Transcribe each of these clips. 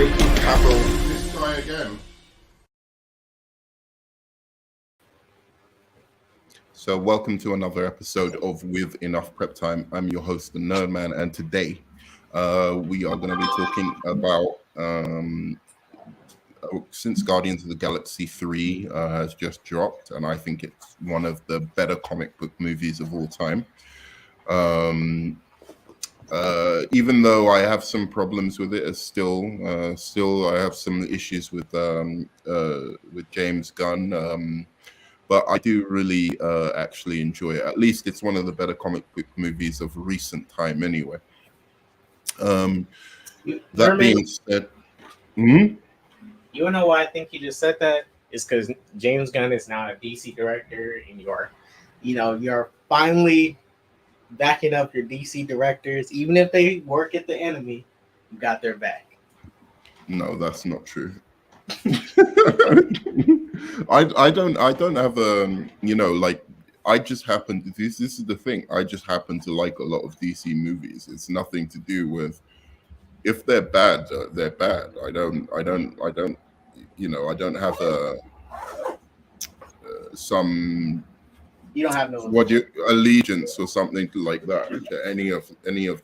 making Cavill this guy again. So welcome to another episode of With Enough Prep Time. I'm your host, the Nerd Man, and today we are going to be talking about since Guardians of the Galaxy 3 has just dropped, and I think it's one of the better comic book movies of all time. Even though I have some problems with it, still I have some issues with James Gunn. But I do really actually enjoy it. At least it's one of the better comic book movies of recent time, anyway. That being said, You know why I think you just said that? Is because James Gunn is now a DC director, and you're finally backing up your DC directors, even if they work at the enemy. You got their back. No, that's not true. I don't have I just happen this is the thing. I just happen to like a lot of DC movies. It's nothing to do with if they're bad, they're bad. I don't have some You don't have no allegiance or something like that to any of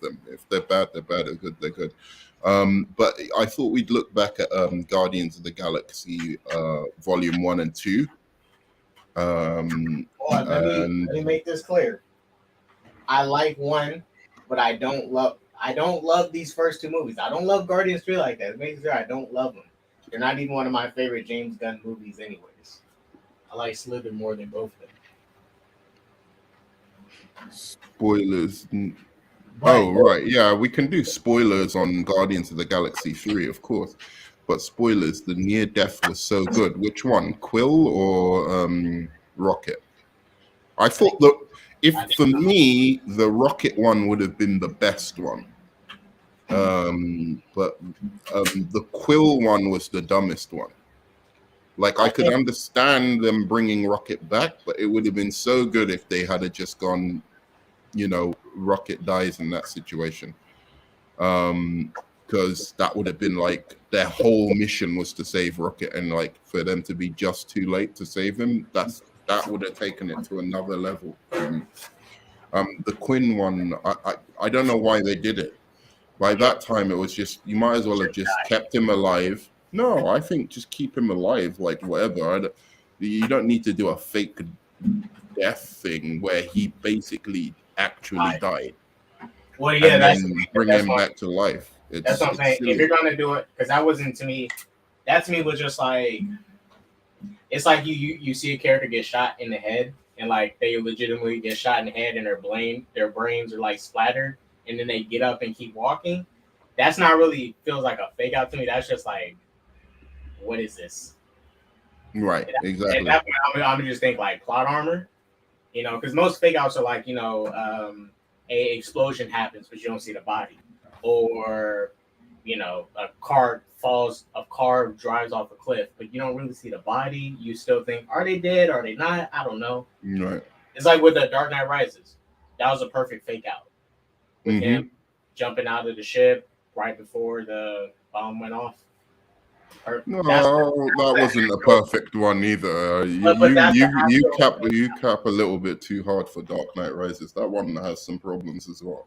them. If they're bad, they're bad. They're good. But I thought we'd look back at Guardians of the Galaxy Volume 1 and 2. Let me make this clear. I like 1, but I don't love these first 2 movies. I don't love Guardians 3 like that. It makes sure I don't love them. They're not even one of my favorite James Gunn movies anyways. I like Slither more than both of them. Spoilers. Oh, right. Yeah, we can do spoilers on Guardians of the Galaxy 3, of course. But spoilers, the near death was so good. Which one? Quill or Rocket? I thought for me, the Rocket one would have been the best one. But the Quill one was the dumbest one. Like, I could understand them bringing Rocket back, but it would have been so good if they had just gone, Rocket dies in that situation. Because that would have been like their whole mission was to save Rocket, and like for them to be just too late to save him, that would have taken it to another level. The Quinn one, I don't know why they did it. By that time, it was just you might as well have just kept him alive. No, I think just keep him alive, like whatever. You don't need to do a fake death thing where he basically actually died. Well, yeah, and then bring him back to life. That's what I'm saying. Silly. If you're gonna do it, because that wasn't to me. That to me was just like it's like you see a character get shot in the head, and like they legitimately get shot in the head, and their brains are like splattered, and then they get up and keep walking. That's not really feels like a fake out to me. That's just like, what is this? Right, exactly. At that point, I'm just think like plot armor, because most fake outs are like, a explosion happens, but you don't see the body, or a car drives off a cliff, but you don't really see the body. You still think, are they dead? Are they not? I don't know. Right. It's like with the Dark Knight Rises. That was a perfect fake out. With him jumping out of the ship right before the bomb went off. No, that wasn't a perfect one either. You cap a little bit too hard for Dark Knight Rises. That one has some problems as well.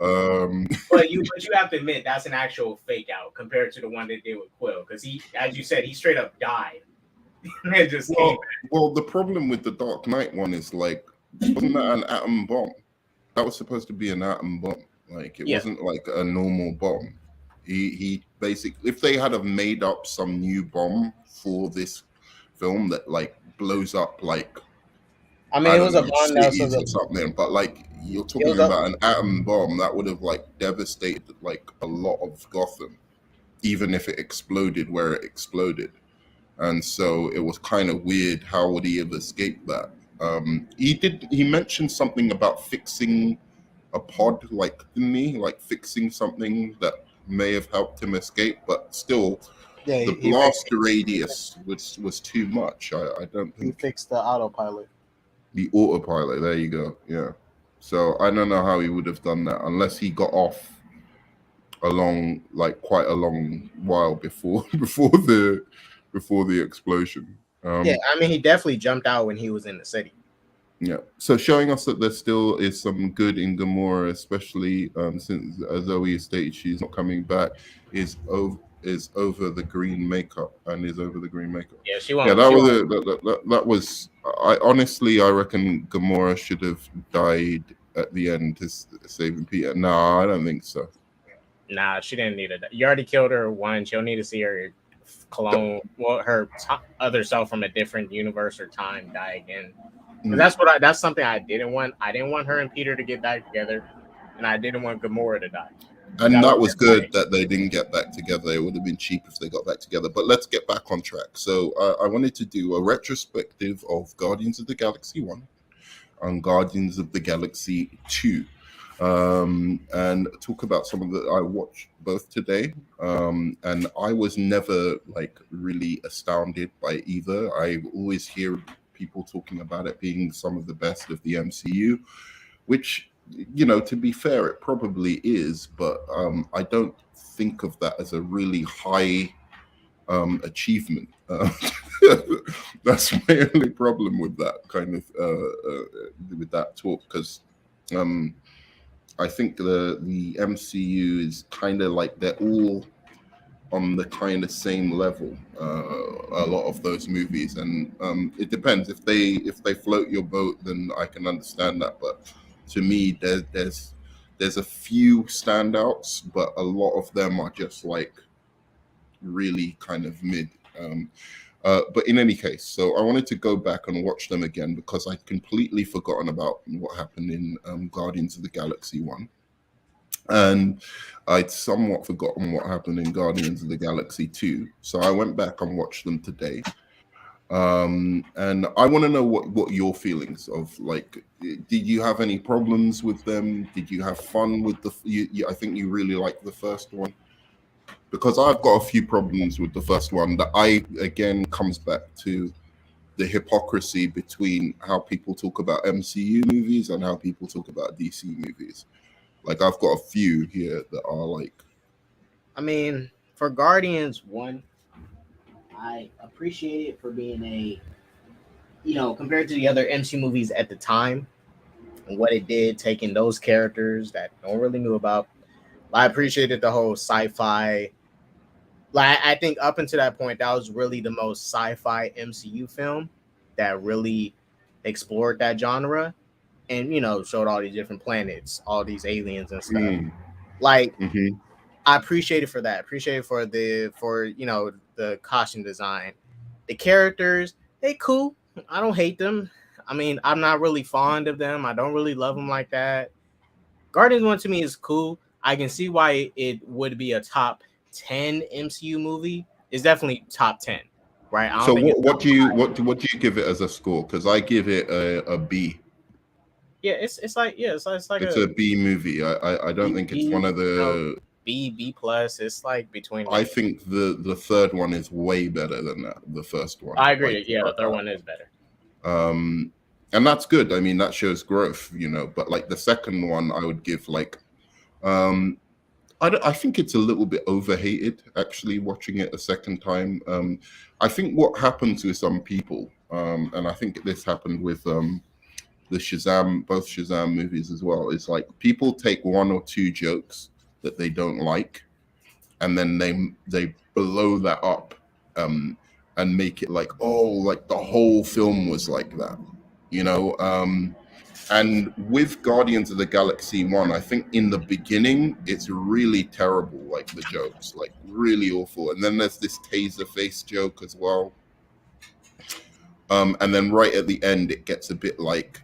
But you have to admit that's an actual fake out compared to the one they did with Quill, because he, as you said, he straight up died. It just well, the problem with the Dark Knight one is like, wasn't that an atom bomb? That was supposed to be an atom bomb. Like it wasn't like a normal bomb. He basically, if they had have made up some new bomb for this film that like blows up like, I mean, it was a bomb that was or something, but like you're talking about an atom bomb that would have like devastated like a lot of Gotham, even if it exploded where it exploded. And so it was kind of weird. How would he have escaped that? He mentioned something about fixing a pod, like didn't he? Like fixing something that may have helped him escape, but still the blast radius was too much. I don't think he fixed the autopilot. The autopilot, there you go. Yeah. So I don't know how he would have done that unless he got off quite a long while before before the explosion. Yeah, I mean, he definitely jumped out when he was in the city. Yeah, so showing us that there still is some good in Gamora, especially since Zoe stated she's not coming back, is over the green makeup and is over the green makeup. Yeah, she Yeah, won't. that was that was. I honestly, I reckon Gamora should have died at the end to saving Peter. No, I don't think so. Nah, she didn't need it. You already killed her once. You'll need to see her clone, well, her other self from a different universe or time die again. Because that's something I didn't want. I didn't want her and Peter to get back together, and I didn't want Gamora to die. And that was good that they didn't get back together. It would have been cheap if they got back together. But let's get back on track. So I wanted to do a retrospective of Guardians of the Galaxy 1 and Guardians of the Galaxy 2. And talk about some of the I watched both today. And I was never like really astounded by either. I always hear people talking about it being some of the best of the MCU, which, you know, to be fair, it probably is, but I don't think of that as a really high achievement. That's my only problem with that kind of with that talk, because I think the MCU is kind of like they're all on the kind of same level. A lot of those movies, and it depends if they float your boat, then I can understand that. But to me, there's a few standouts, but a lot of them are just like really kind of mid. But in any case, so I wanted to go back and watch them again because I'd completely forgotten about what happened in Guardians of the Galaxy 1. And I'd somewhat forgotten what happened in Guardians of the Galaxy 2. So I went back and watched them today. And I want to know what your feelings of, like, did you have any problems with them? Did you have fun with I think you really liked the first one. Because I've got a few problems with the first one that again comes back to the hypocrisy between how people talk about MCU movies and how people talk about DC movies. Like, I've got a few here that are like, I mean, for Guardians 1, I appreciate it for being compared to the other MC movies at the time and what it did, taking those characters that no one really knew about. I appreciated the whole sci-fi. Like, I think up until that point, that was really the most sci-fi MCU film that really explored that genre and, showed all these different planets, all these aliens and stuff. I appreciate it for that. Appreciate it for the costume design. The characters, they cool. I don't hate them. I mean, I'm not really fond of them. I don't really love them like that. Guardians 1 to me is cool. I can see why it would be a top 10 MCU movie. It's definitely top 10, right? So what do you give it as a score? Because I give it a B. Yeah, it's like a B movie. I don't think it's one of the B plus. It's like between. I think the third one is way better than the first one. I agree. Like, the third one is better. And that's good. I mean, that shows growth, But like the second one, I would give like, I think it's a little bit overhated. Actually, watching it a second time, I think what happens with some people, and I think this happened with both Shazam movies as well, is like people take one or two jokes that they don't like, and then they blow that up and make it like, oh, like the whole film was like that, and with Guardians of the Galaxy 1, I think in the beginning it's really terrible, like the jokes, like really awful, and then there's this taser face joke as well, and then right at the end it gets a bit like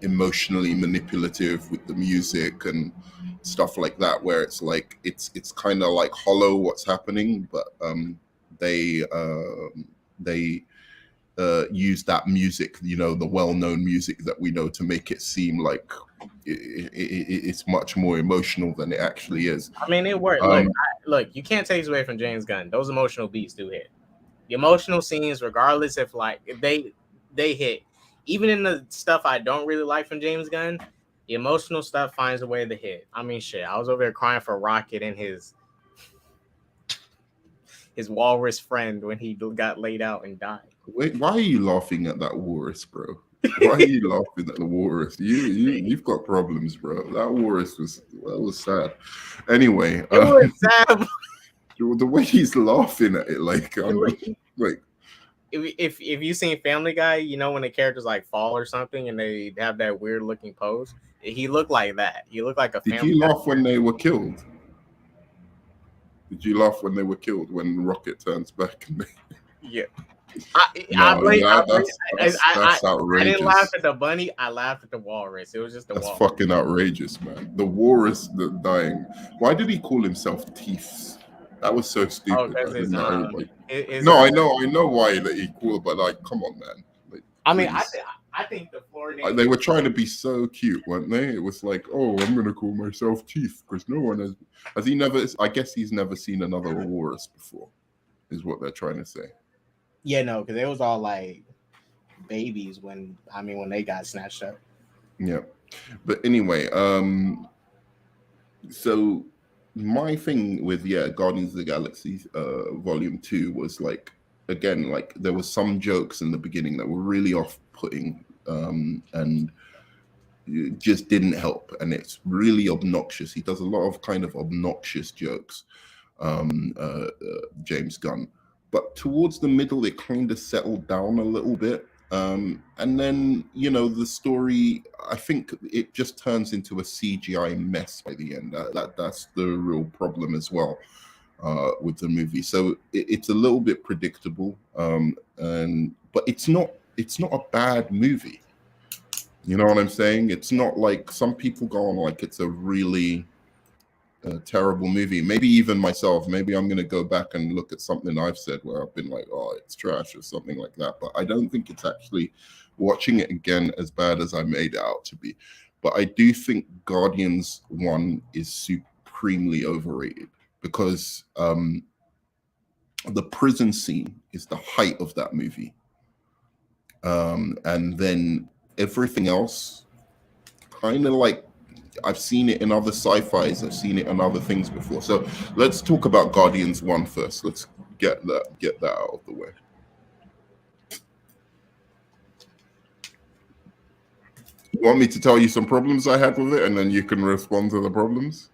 emotionally manipulative with the music and stuff like that, where it's like it's kind of like hollow what's happening, but they use that music, the well-known music that we know, to make it seem like it's much more emotional than it actually is. I mean, it worked. Look, you can't take away from James Gunn. Those emotional beats do hit. The emotional scenes, regardless if they hit. Even in the stuff I don't really like from James Gunn, The emotional stuff finds a way to hit. I mean, shit. I was over there crying for Rocket and his walrus friend when he got laid out and died. Wait, why are you laughing at that walrus, bro? Why are you laughing at the walrus? You've got problems, bro. That walrus was sad. Anyway, It was sad. the way he's laughing at it, like I'm like. If you seen Family Guy, you know when the characters like fall or something and they have that weird looking pose. He looked like that. He looked like a. Did you laugh when they were killed? Did you laugh when they were killed when Rocket turns back and they... Yeah. That's outrageous. I didn't laugh at the bunny. I laughed at the walrus. It was just the walrus. That's fucking outrageous, man. The walrus dying. Why did he call himself Teeths? That was so stupid. I know why that he called, but like, come on, man. Like, I mean, I think the Florida. They were trying to be so cute, weren't they? It was like, oh, I'm gonna call myself Teeth because no one has he never. I guess he's never seen another walrus before, is what they're trying to say. Yeah, no, because it was all like babies when they got snatched up. Yeah, but anyway, so my thing with Guardians of the Galaxy Volume 2 was like, again, like there was some jokes in the beginning that were really off-putting and it just didn't help, and it's really obnoxious. He does a lot of kind of obnoxious jokes, James Gunn. But towards the middle, it kind of settled down a little bit. And then, the story, I think it just turns into a CGI mess by the end. That's the real problem as well with the movie. So it's a little bit predictable, but it's not a bad movie. You know what I'm saying? It's not like some people go on like it's a really terrible movie. Maybe even myself, maybe I'm going to go back and look at something I've said where I've been like, oh, it's trash or something like that. But I don't think it's actually, watching it again, as bad as I made it out to be. But I do think Guardians 1 is supremely overrated because the prison scene is the height of that movie. And then everything else, kind of like, I've seen it in other sci-fis, I've seen it in other things before. So let's talk about Guardians 1 first. Let's get that out of the way. You want me to tell you some problems I had with it, and then you can respond to the problems?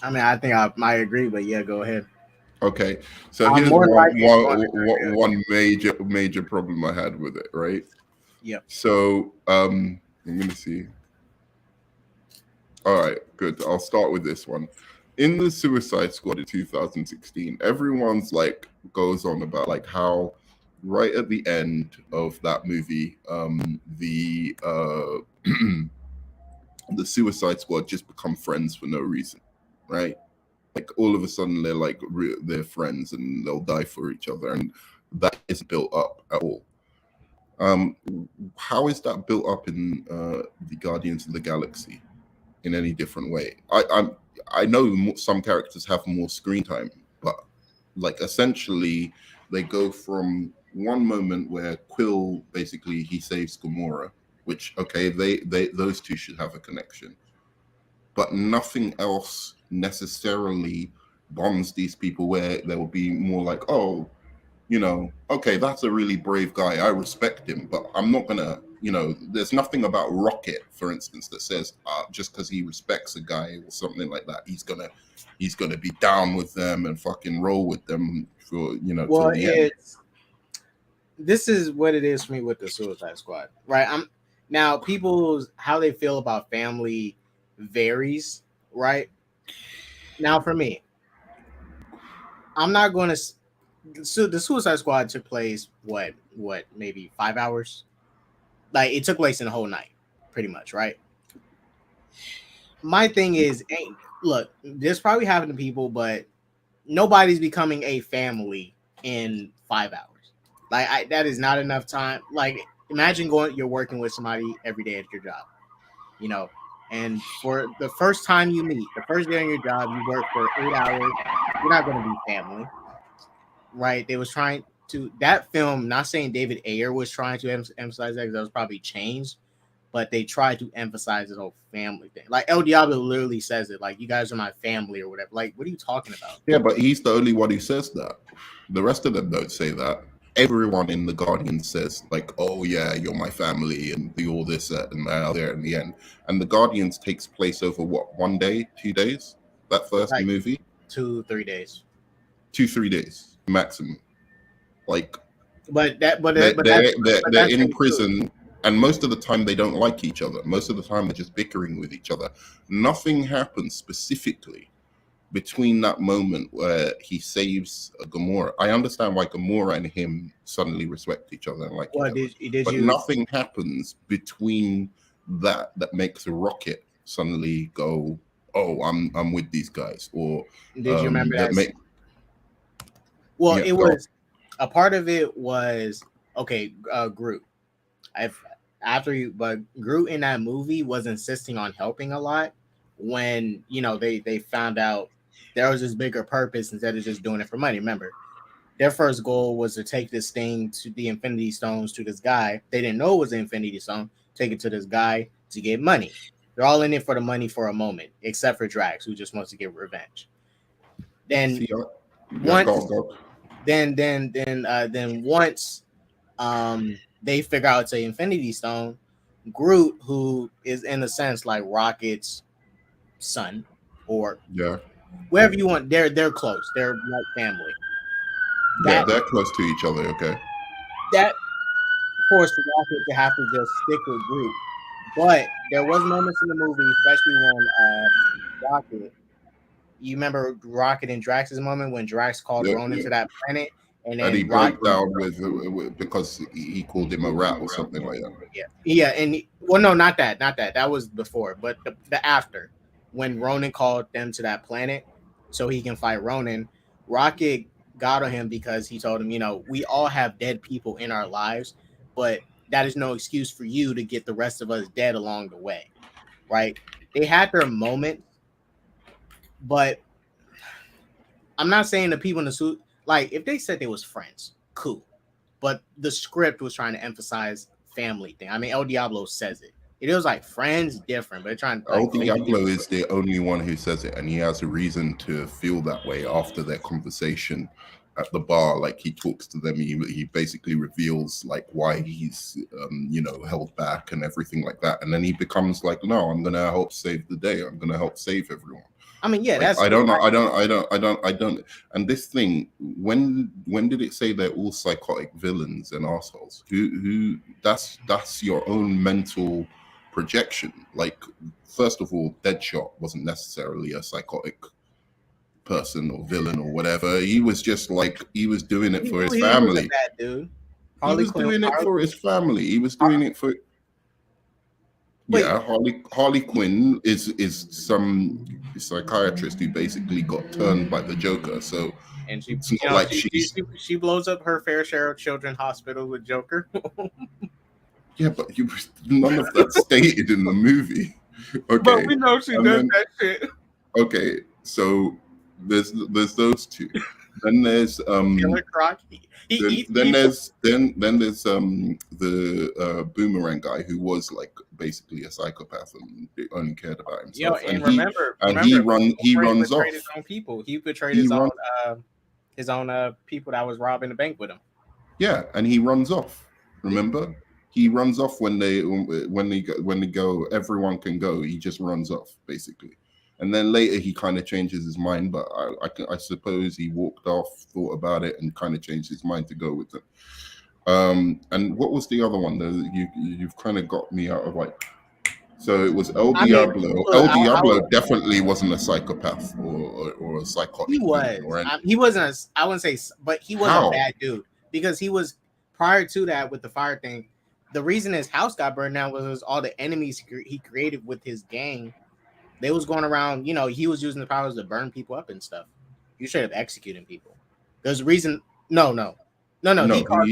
I mean, I think I might agree, but yeah, go ahead. Okay, so here's one major problem I had with it, right? Yep. So I'm gonna see. All right, good. I'll start with this one. In the Suicide Squad in 2016, everyone's like goes on about like how right at the end of that movie, the the Suicide Squad just become friends for no reason, right? Like all of a sudden they're like they're friends and they'll die for each other, and that isn't built up at all. How is that built up in the Guardians of the Galaxy in any different way? I know some characters have more screen time, but like essentially they go from one moment where Quill basically he saves Gamora, which okay, they those two should have a connection, but nothing else necessarily bonds these people where there will be more like, oh, okay, that's a really brave guy, I respect him, but I'm not gonna, there's nothing about Rocket, for instance, that says just because he respects a guy or something like that, he's gonna be down with them and fucking roll with them for till the end. This is what it is for me with the Suicide Squad, right? Now people's how they feel about family varies, right? Now for me, I'm not going to. So the Suicide Squad took place what maybe 5 hours, like it took place in a whole night, pretty much, right? My thing is, look, this probably happened to people, but nobody's becoming a family in 5 hours. Like that is not enough time. Like imagine you're working with somebody every day at your job, and for the first time you meet, the first day on your job, you work for 8 hours. You're not going to be family. Right, they was trying to that film. Not saying David Ayer was trying to emphasize that, because that was probably changed, but they try to emphasize this whole family thing. Like El Diablo literally says it, like, you guys are my family or whatever. Like, what are you talking about? Yeah, but he's the only one who says that. The rest of them don't say that. Everyone in the Guardian says, like, oh yeah, you're my family, and do all this and now there in the end. And the Guardians takes place over what, 1 day, 2 days? That first Like movie? 2-3 days. 2-3 days maximum. Like, But they're that's in prison, and most of the time they don't like each other. Most of the time they're just bickering with each other. Nothing happens specifically between that moment where he saves Gamora. I understand why Gamora and him suddenly respect each other and like Well, each other. did But you? nothing happens between that makes Rocket suddenly go, "Oh, I'm with these guys," or Did you remember that that? make. Well, Yeah, it go on. was a part of it was okay. Groot. But Groot in that movie was insisting on helping a lot when they found out there was this bigger purpose instead of just doing it for money. Remember, their first goal was to take this thing to the Infinity Stones to this guy. They didn't know it was the Infinity Stone. Take it to this guy to get money. They're all in it for the money for a moment, except for Drax, who just wants to get revenge. Then See, once, go. then once they figure out it's a Infinity Stone, Groot, who is in a sense like Rocket's son, or Yeah, wherever you want, they're close. They're like family. yeah, That they're close to each other. Okay. that forced Rocket to have to just stick with Groot. But there was moments in the movie, especially when Rocket. You remember Rocket and Drax's moment when Drax called Yeah, Ronan yeah. to that planet, and And he then broke Rocket. down with because he called him a rat or something like that. Yeah, and well, no, not that. That was before, but the after, when Ronan called them to that planet, so he can fight Ronan. Rocket got on him because he told him, we all have dead people in our lives, but that is no excuse for you to get the rest of us dead along the way, right? They had their moment, but I'm not saying the people in the suit, like, if they said they was friends, cool. But the script was trying to emphasize family thing. I mean, El Diablo says it. It was like friends different, but they're trying to El like Diablo is the only one who says it, and he has a reason to feel that way after their conversation at the bar. Like, he talks to them, he basically reveals like why he's held back and everything like that, and then he becomes like, no, I'm gonna help save the day. I'm gonna help save everyone. I mean, yeah, Like, that's I don't. And this thing, when did it say they're all psychotic villains and assholes? Who? That's your own mental projection. Like, first of all, Deadshot wasn't necessarily a psychotic person or villain or whatever. He was just like, he was doing it for his family. Was a bad dude. He was doing it for his family. He was doing it for. Yeah, Harley Quinn is some psychiatrist who basically got turned by the Joker. So, and it's not like she blows up her fair share of children's hospital with Joker. Yeah, but none of that stated in the movie. Okay, but we know she does that shit. Okay, so there's those two. Then there's Killer Croc. Then there's the Boomerang guy who was like basically a psychopath and only cared about himself. And he runs off. His own people. He betrayed his own people that was robbing the bank with him. Yeah, and he runs off. Remember, he runs off when they go. Everyone can go. He just runs off basically. And then later he kind of changes his mind, but I suppose he walked off, thought about it, and kind of changed his mind to go with them. And what was the other one? You've kind of got me out of like. So it was El Diablo. El Diablo definitely wasn't a psychopath or a psychotic. He was. He wasn't. I wouldn't say, but he was a bad dude because he was prior to that with the fire thing. The reason his house got burned down was all the enemies he created with his gang. They was going around, he was using the powers to burn people up and stuff. He was straight up executing people. There's a reason. No. He got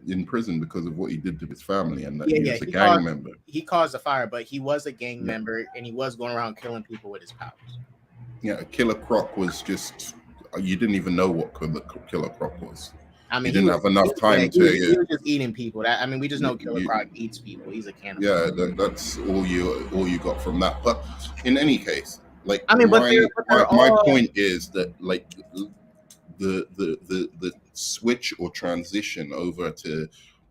in prison because of what he did to his family, and that he was a gang member. He caused the fire, but he was a gang member, and he was going around killing people with his powers. Yeah, Killer Croc was just, you didn't even know what Killer Croc was. I He mean, didn't have enough time to. he was just eating people. That I mean, we just know Killer You, Croc eats people. He's a cannibal. yeah, that's all you got from that. But in any case, like I mean, but they're my all point is that like the switch or transition over to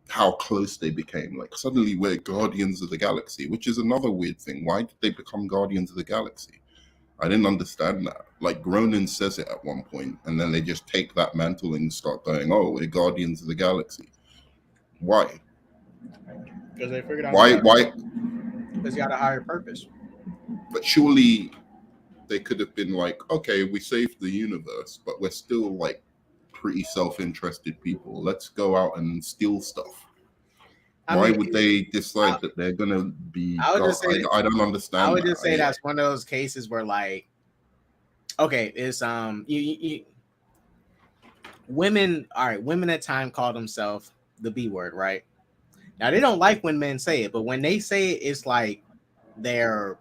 how close they became. Like suddenly we're Guardians of the Galaxy, which is another weird thing. Why did they become Guardians of the Galaxy? I didn't understand that. Like Ronan says it at one point, and then they just take that mantle and start going, "Oh, we're Guardians of the Galaxy." Why? because they figured out Why? because he had a higher purpose. But surely they could have been like, "Okay, we saved the universe, but we're still like pretty self-interested people. Let's go out and steal stuff." Why would they decide that they're gonna be? I would just say I don't understand. I would just say that's one of those cases where like, okay, it's women. All right, women at time call themselves the B word, right? Now they don't like when men say it, but when they say it, it's like they're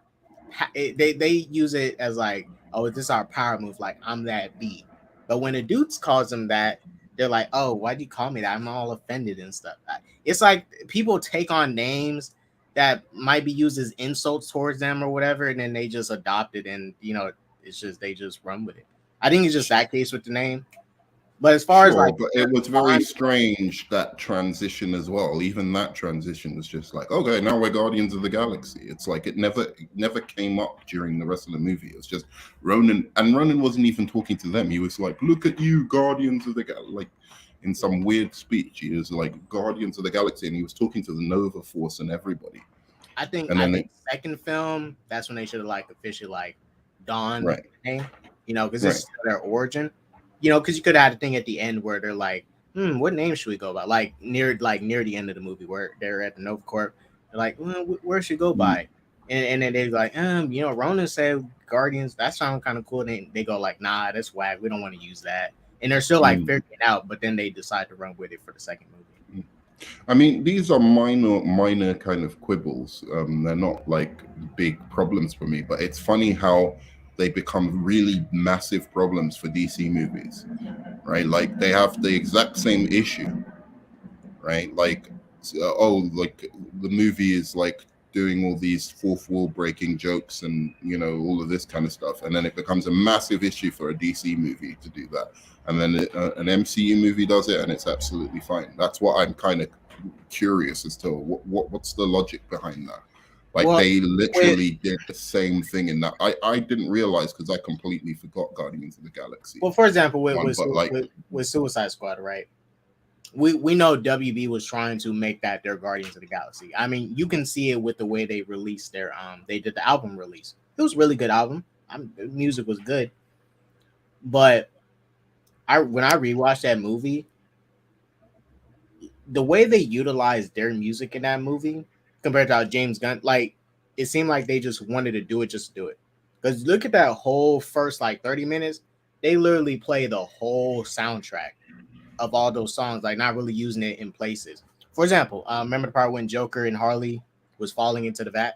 they use it as like, oh, this is our power move. Like I'm that B. But when a dude calls them that, they're like, oh, why'd you call me that? I'm all offended and stuff. It's like people take on names that might be used as insults towards them or whatever, and then they just adopt it, and it's just they just run with it. I think it's just that case with the name. But as far as like, but it was very strange that transition as well. Even that transition was just like, okay, now we're Guardians of the Galaxy. It's like it never came up during the rest of the movie. It was just Ronan, and Ronan wasn't even talking to them. He was like, "Look at you, Guardians of the Galaxy." Like in some weird speech, he was like Guardians of the Galaxy, and he was talking to the Nova Force and everybody. I think the second film, that's when they should have like officially like donned the name, because this is their origin. Because you could have had a thing at the end where they're like, what name should we go by? Like near the end of the movie where they're at the Nova Corp. They're like, where should we go by? And then they're like, Ronan said Guardians. That sounds kind of cool. And they go like, nah, that's whack. We don't want to use that. And they're still like figuring it out, but then they decide to run with it for the second movie. I mean, these are minor kind of quibbles. They're not like big problems for me, but it's funny how they become really massive problems for DC movies, right? Like they have the exact same issue, right? Like, like the movie is like doing all these fourth wall breaking jokes and all of this kind of stuff, and then it becomes a massive issue for a DC movie to do that, and then an MCU movie does it, and it's absolutely fine. That's what I'm kind of curious as to what's the logic behind that. Like they literally did the same thing in that. I didn't realize because I completely forgot Guardians of the Galaxy. Well, for example, with Suicide Squad, right? We know WB was trying to make that their Guardians of the Galaxy. I mean, you can see it with the way they released their they did the album release. It was a really good album. The music was good, but when I rewatched that movie, the way they utilized their music in that movie compared to how James Gunn, like it seemed like they just wanted to do it just to do it. Because look at that whole first like 30 minutes, they literally play the whole soundtrack of all those songs, like not really using it in places. For example, remember the part when Joker and Harley was falling into the vat?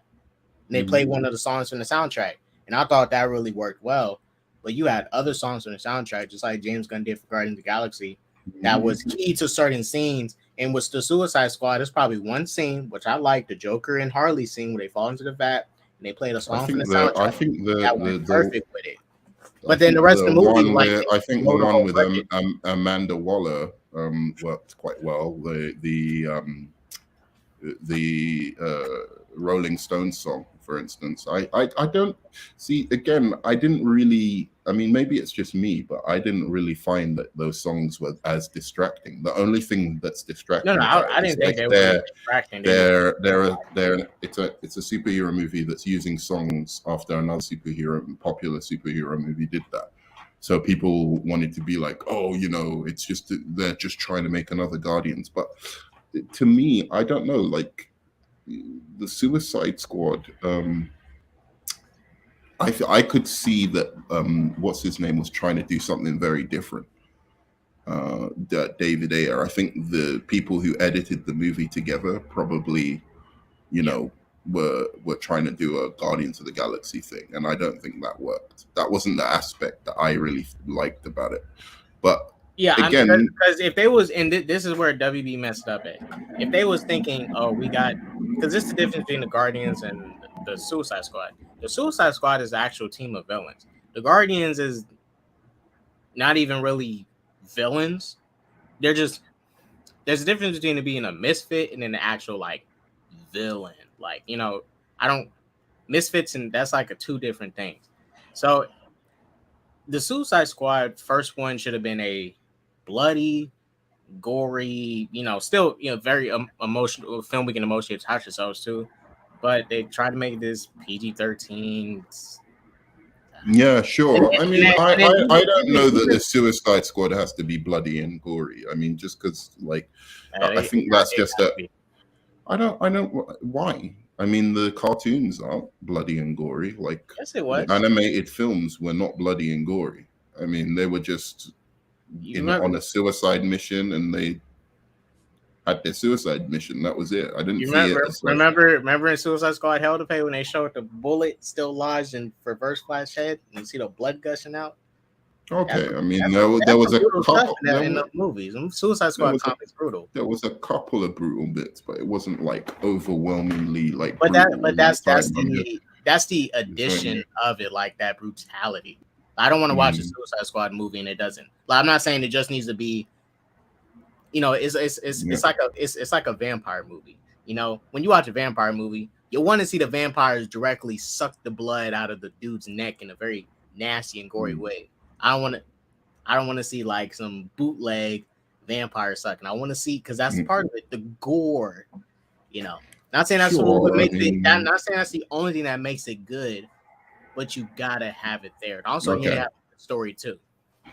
And they played one of the songs from the soundtrack. And I thought that really worked well. But you had other songs from the soundtrack, just like James Gunn did for Guardians of the Galaxy, that was key to certain scenes. And with the Suicide Squad, there's probably one scene, which I like, the Joker and Harley scene where they fall into the vat and they played a song from the soundtrack. I think that went perfect with it. But then the rest of the movie, I think the one with Amanda Waller worked quite well. The Rolling Stones song, for instance. I don't see, again, I didn't really, I mean, maybe it's just me, but I didn't really find that those songs were as distracting. The only thing that's distracting, I didn't think they were distracting. It's a superhero movie that's using songs after another popular superhero movie did that. So people wanted to be like, oh, it's just, they're just trying to make another Guardians. But to me, I don't know, like the Suicide Squad, I could see that what's his name was trying to do something very different. David Ayer. I think the people who edited the movie together probably, were trying to do a Guardians of the Galaxy thing, and I don't think that worked. That wasn't the aspect that I really liked about it. But Yeah, again, because if they was, and this is where WB messed up at. If they was thinking, oh, we got, because this is the difference between the Guardians and the Suicide Squad. The Suicide Squad is the actual team of villains. The Guardians is not even really villains. They're just, there's a difference between being a misfit and an actual like villain. Like, I don't misfits, and that's like a two different things. So the Suicide Squad first one should have been a bloody, gory, still, very emotional film we can emotionally attach ourselves to, but they tried to make this PG-13. yeah, sure. I mean, I don't know that Even the Suicide Squad has to be bloody and gory. I mean, just because, like, I think that's just a. I don't. Why? I mean, the cartoons aren't bloody and gory. Like, yes, it the was. animated films were not bloody and gory. I mean, they were just on a suicide mission, and they had their suicide mission. That was it. I didn't see it as like, remember in Suicide Squad Hell to Pay when they showed the bullet still lodged in Reverse Flash head and you see the blood gushing out? okay, I mean, there was a couple in the movies. Suicide Squad comics brutal. There was a couple of brutal bits, but it wasn't like overwhelmingly like. But that's the addition of it, like that brutality. I don't want to watch a Suicide Squad movie and it doesn't. Like, I'm not saying it just needs to be. It's like a vampire movie. When you watch a vampire movie, you want to see the vampires directly suck the blood out of the dude's neck in a very nasty and gory way. I don't want to see like some bootleg vampire sucking. I want to see, because that's part of it, the gore. Not saying that's what makes it. Not saying that's the only thing that makes it good, but you gotta have it there. And also, you have the story too.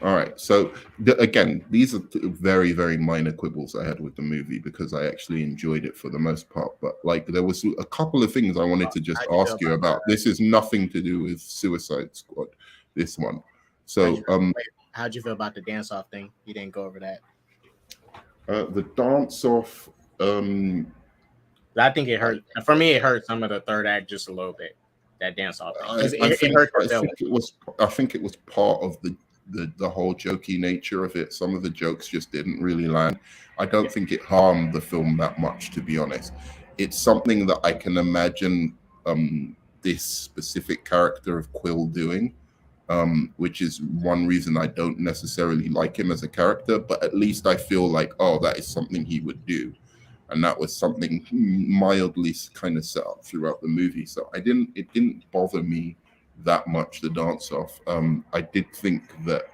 All right. So again, these are very, very minor quibbles I had with the movie because I actually enjoyed it for the most part. But like, there was a couple of things I wanted to just ask you about. This is nothing to do with Suicide Squad. This one. So, how'd you feel about the dance off thing? You didn't go over that. The dance off. I think it hurt. For me, it hurt some of the third act just a little bit. That dance off thing. I think it was part of the whole jokey nature of it. Some of the jokes just didn't really land. I don't think it harmed the film that much, to be honest. It's something that I can imagine this specific character of Quill doing, which is one reason I don't necessarily like him as a character, but at least I feel like, oh, that is something he would do. And that was something mildly kind of set up throughout the movie. So it didn't bother me that much, the dance off. I did think that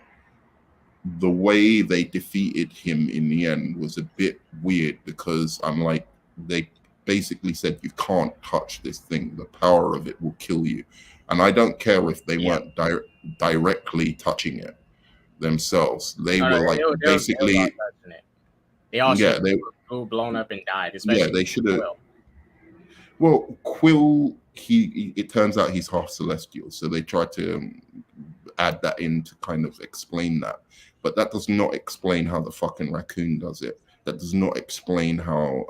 the way they defeated him in the end was a bit weird because I'm like, they basically said you can't touch this thing, the power of it will kill you. And I don't care if they weren't directly touching it themselves. They were basically they also blown up and died. They should have. Well, Quill, it turns out he's half celestial, so they tried to add that in to kind of explain that. But that does not explain how the fucking raccoon does it. That does not explain how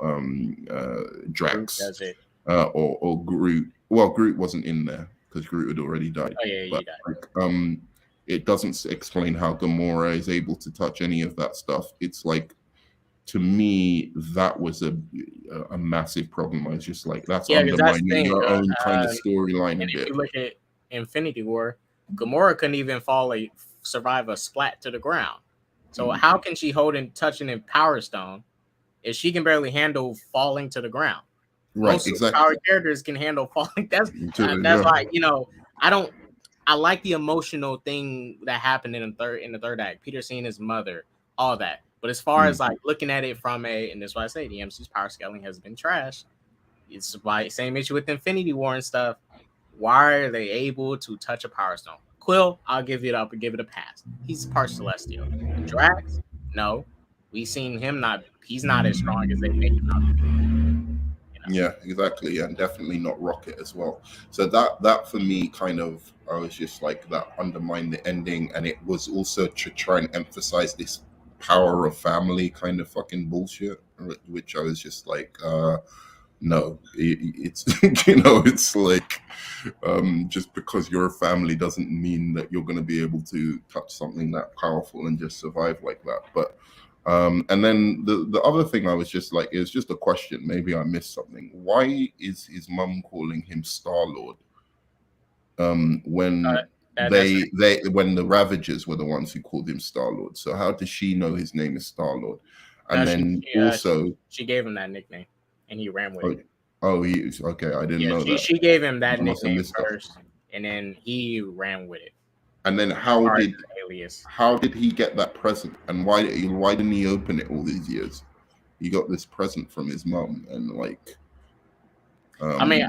Drax does it. Or Groot. Well, Groot wasn't in there because Groot had already died. Oh yeah, but, he died. It doesn't explain how Gamora is able to touch any of that stuff. It's like, to me, that was a massive problem. I was just like, that's undermining your own kind of storyline a bit. If you look at Infinity War, Gamora couldn't even survive a splat to the ground. So how can she hold and touching in Power Stone if she can barely handle falling to the ground? Right, most exactly. Power characters can handle falling. That's like, I like the emotional thing that happened in the third act. Peter seeing his mother, all that. But as far as like looking at it from and that's why I say the MCU's power scaling has been trash. It's why same issue with Infinity War and stuff. Why are they able to touch a Power Stone? Quill, I'll give it up and give it a pass. He's part celestial. Drax, no. We've seen him he's not as strong as they make him out. Yeah, exactly. And definitely not Rocket as well. So that for me kind of, I was just like, that undermined the ending. And it was also to try and emphasize this power of family kind of fucking bullshit, which I was just like, No, it's it's like just because you're a family doesn't mean that you're going to be able to touch something that powerful and just survive like that. But and then the other thing I was just like, it was just a question. Maybe I missed something. Why is his mum calling him Star Lord? When That's when the Ravagers were the ones who called him Star Lord. So how does she know his name is Star Lord? And no, then also, she gave him that nickname, and he ran with it. oh, he is okay. I didn't Yeah, know that. she gave him that I must have nickname missed that. first, and then he ran with it. And then Alias. how did he get that present? And why didn't he open it all these years? He got this present from his mum, and like, I mean,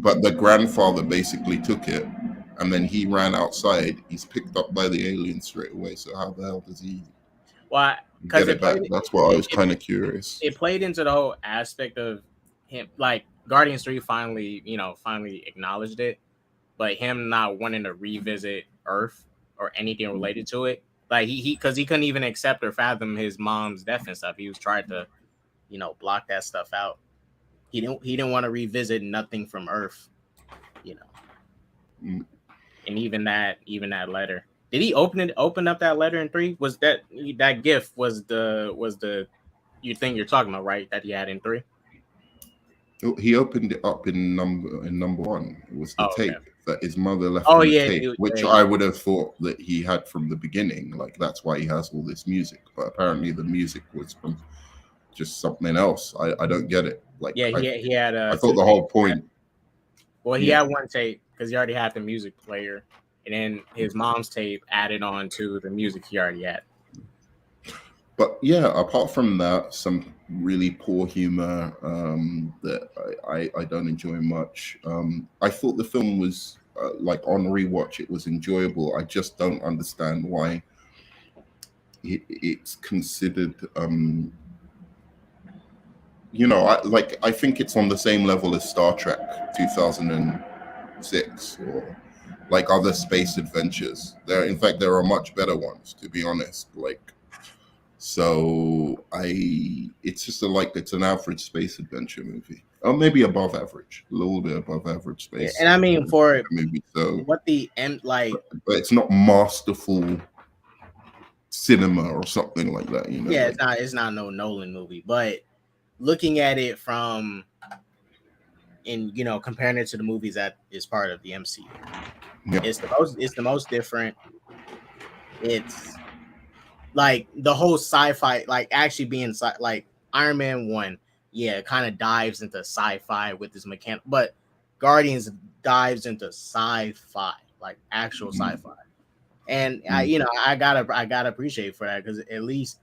but the grandfather basically took it, and then he ran outside. He's picked up by the aliens straight away. So how the hell does he because get it back? That's what I was kind of curious. It played into the whole aspect of him, like Guardians 3 finally acknowledged it, but him not wanting to revisit Earth or anything related to it. Like he because he couldn't even accept or fathom his mom's death and stuff. He was trying to, block that stuff out. He didn't want to revisit nothing from Earth, And even that letter. Did he open up that letter in 3? Was that gift was the you thing you're talking about, right? That he had in 3? He opened it up in number 1. It was the tape that his mother left tape, which I would have thought that he had from the beginning. Like that's why he has all this music. But apparently the music was from just something else. I don't get it. Like he had. I thought the whole point. Well, he had one tape because he already had the music player, and then his mom's tape added on to the music he already had. But yeah, apart from that, some really poor humor that I don't enjoy much. I thought the film was like on rewatch, it was enjoyable. I just don't understand why it's considered. I think it's on the same level as Star Trek 2006 or like other space adventures. In fact, there are much better ones, to be honest. So it's just it's an average space adventure movie, or maybe above average, a little bit above average space. And I mean, for movie, so what the end like, but it's not masterful cinema or something like that, Yeah, it's not no Nolan movie, but looking at it from comparing it to the movies that is part of the MCU, it's the most different. It's like the whole sci-fi, like actually being like Iron Man 1, kind of dives into sci-fi with this mechanic, but Guardians dives into sci-fi, like actual sci-fi. And I gotta appreciate for that, because at least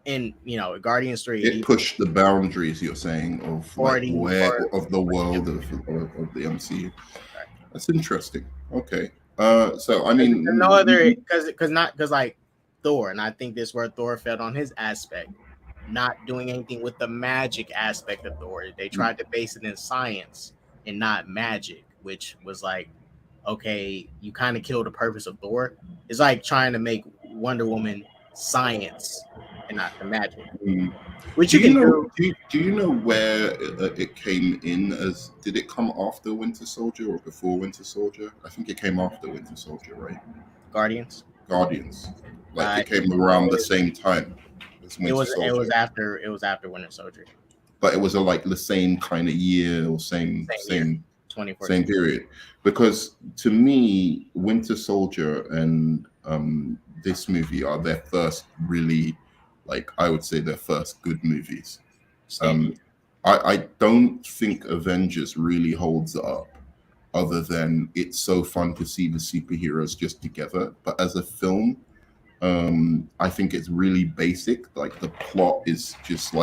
in Guardians 3, it pushed the boundaries, you're saying, of of the world of the MCU. That's interesting. Okay. So I mean, no other, because like Thor, and I think this is where Thor felt on his aspect, not doing anything with the magic aspect of Thor. They tried to base it in science and not magic, which was like, okay, you kind of killed the purpose of Thor. It's like trying to make Wonder Woman science and not the magic. Which do you know where it came in as? Did it come after Winter Soldier or before Winter Soldier? I think it came after Winter Soldier, right? Guardians. Like it came around the same time as Winter Soldier. It was after Winter Soldier. But it was the same kind of year or same 2014. Same period. Because to me, Winter Soldier and this movie are their first really, I would say, their first good movies. I don't think Avengers really holds up, other than it's so fun to see the superheroes just together. But as a film, I think it's really basic. Like the plot is just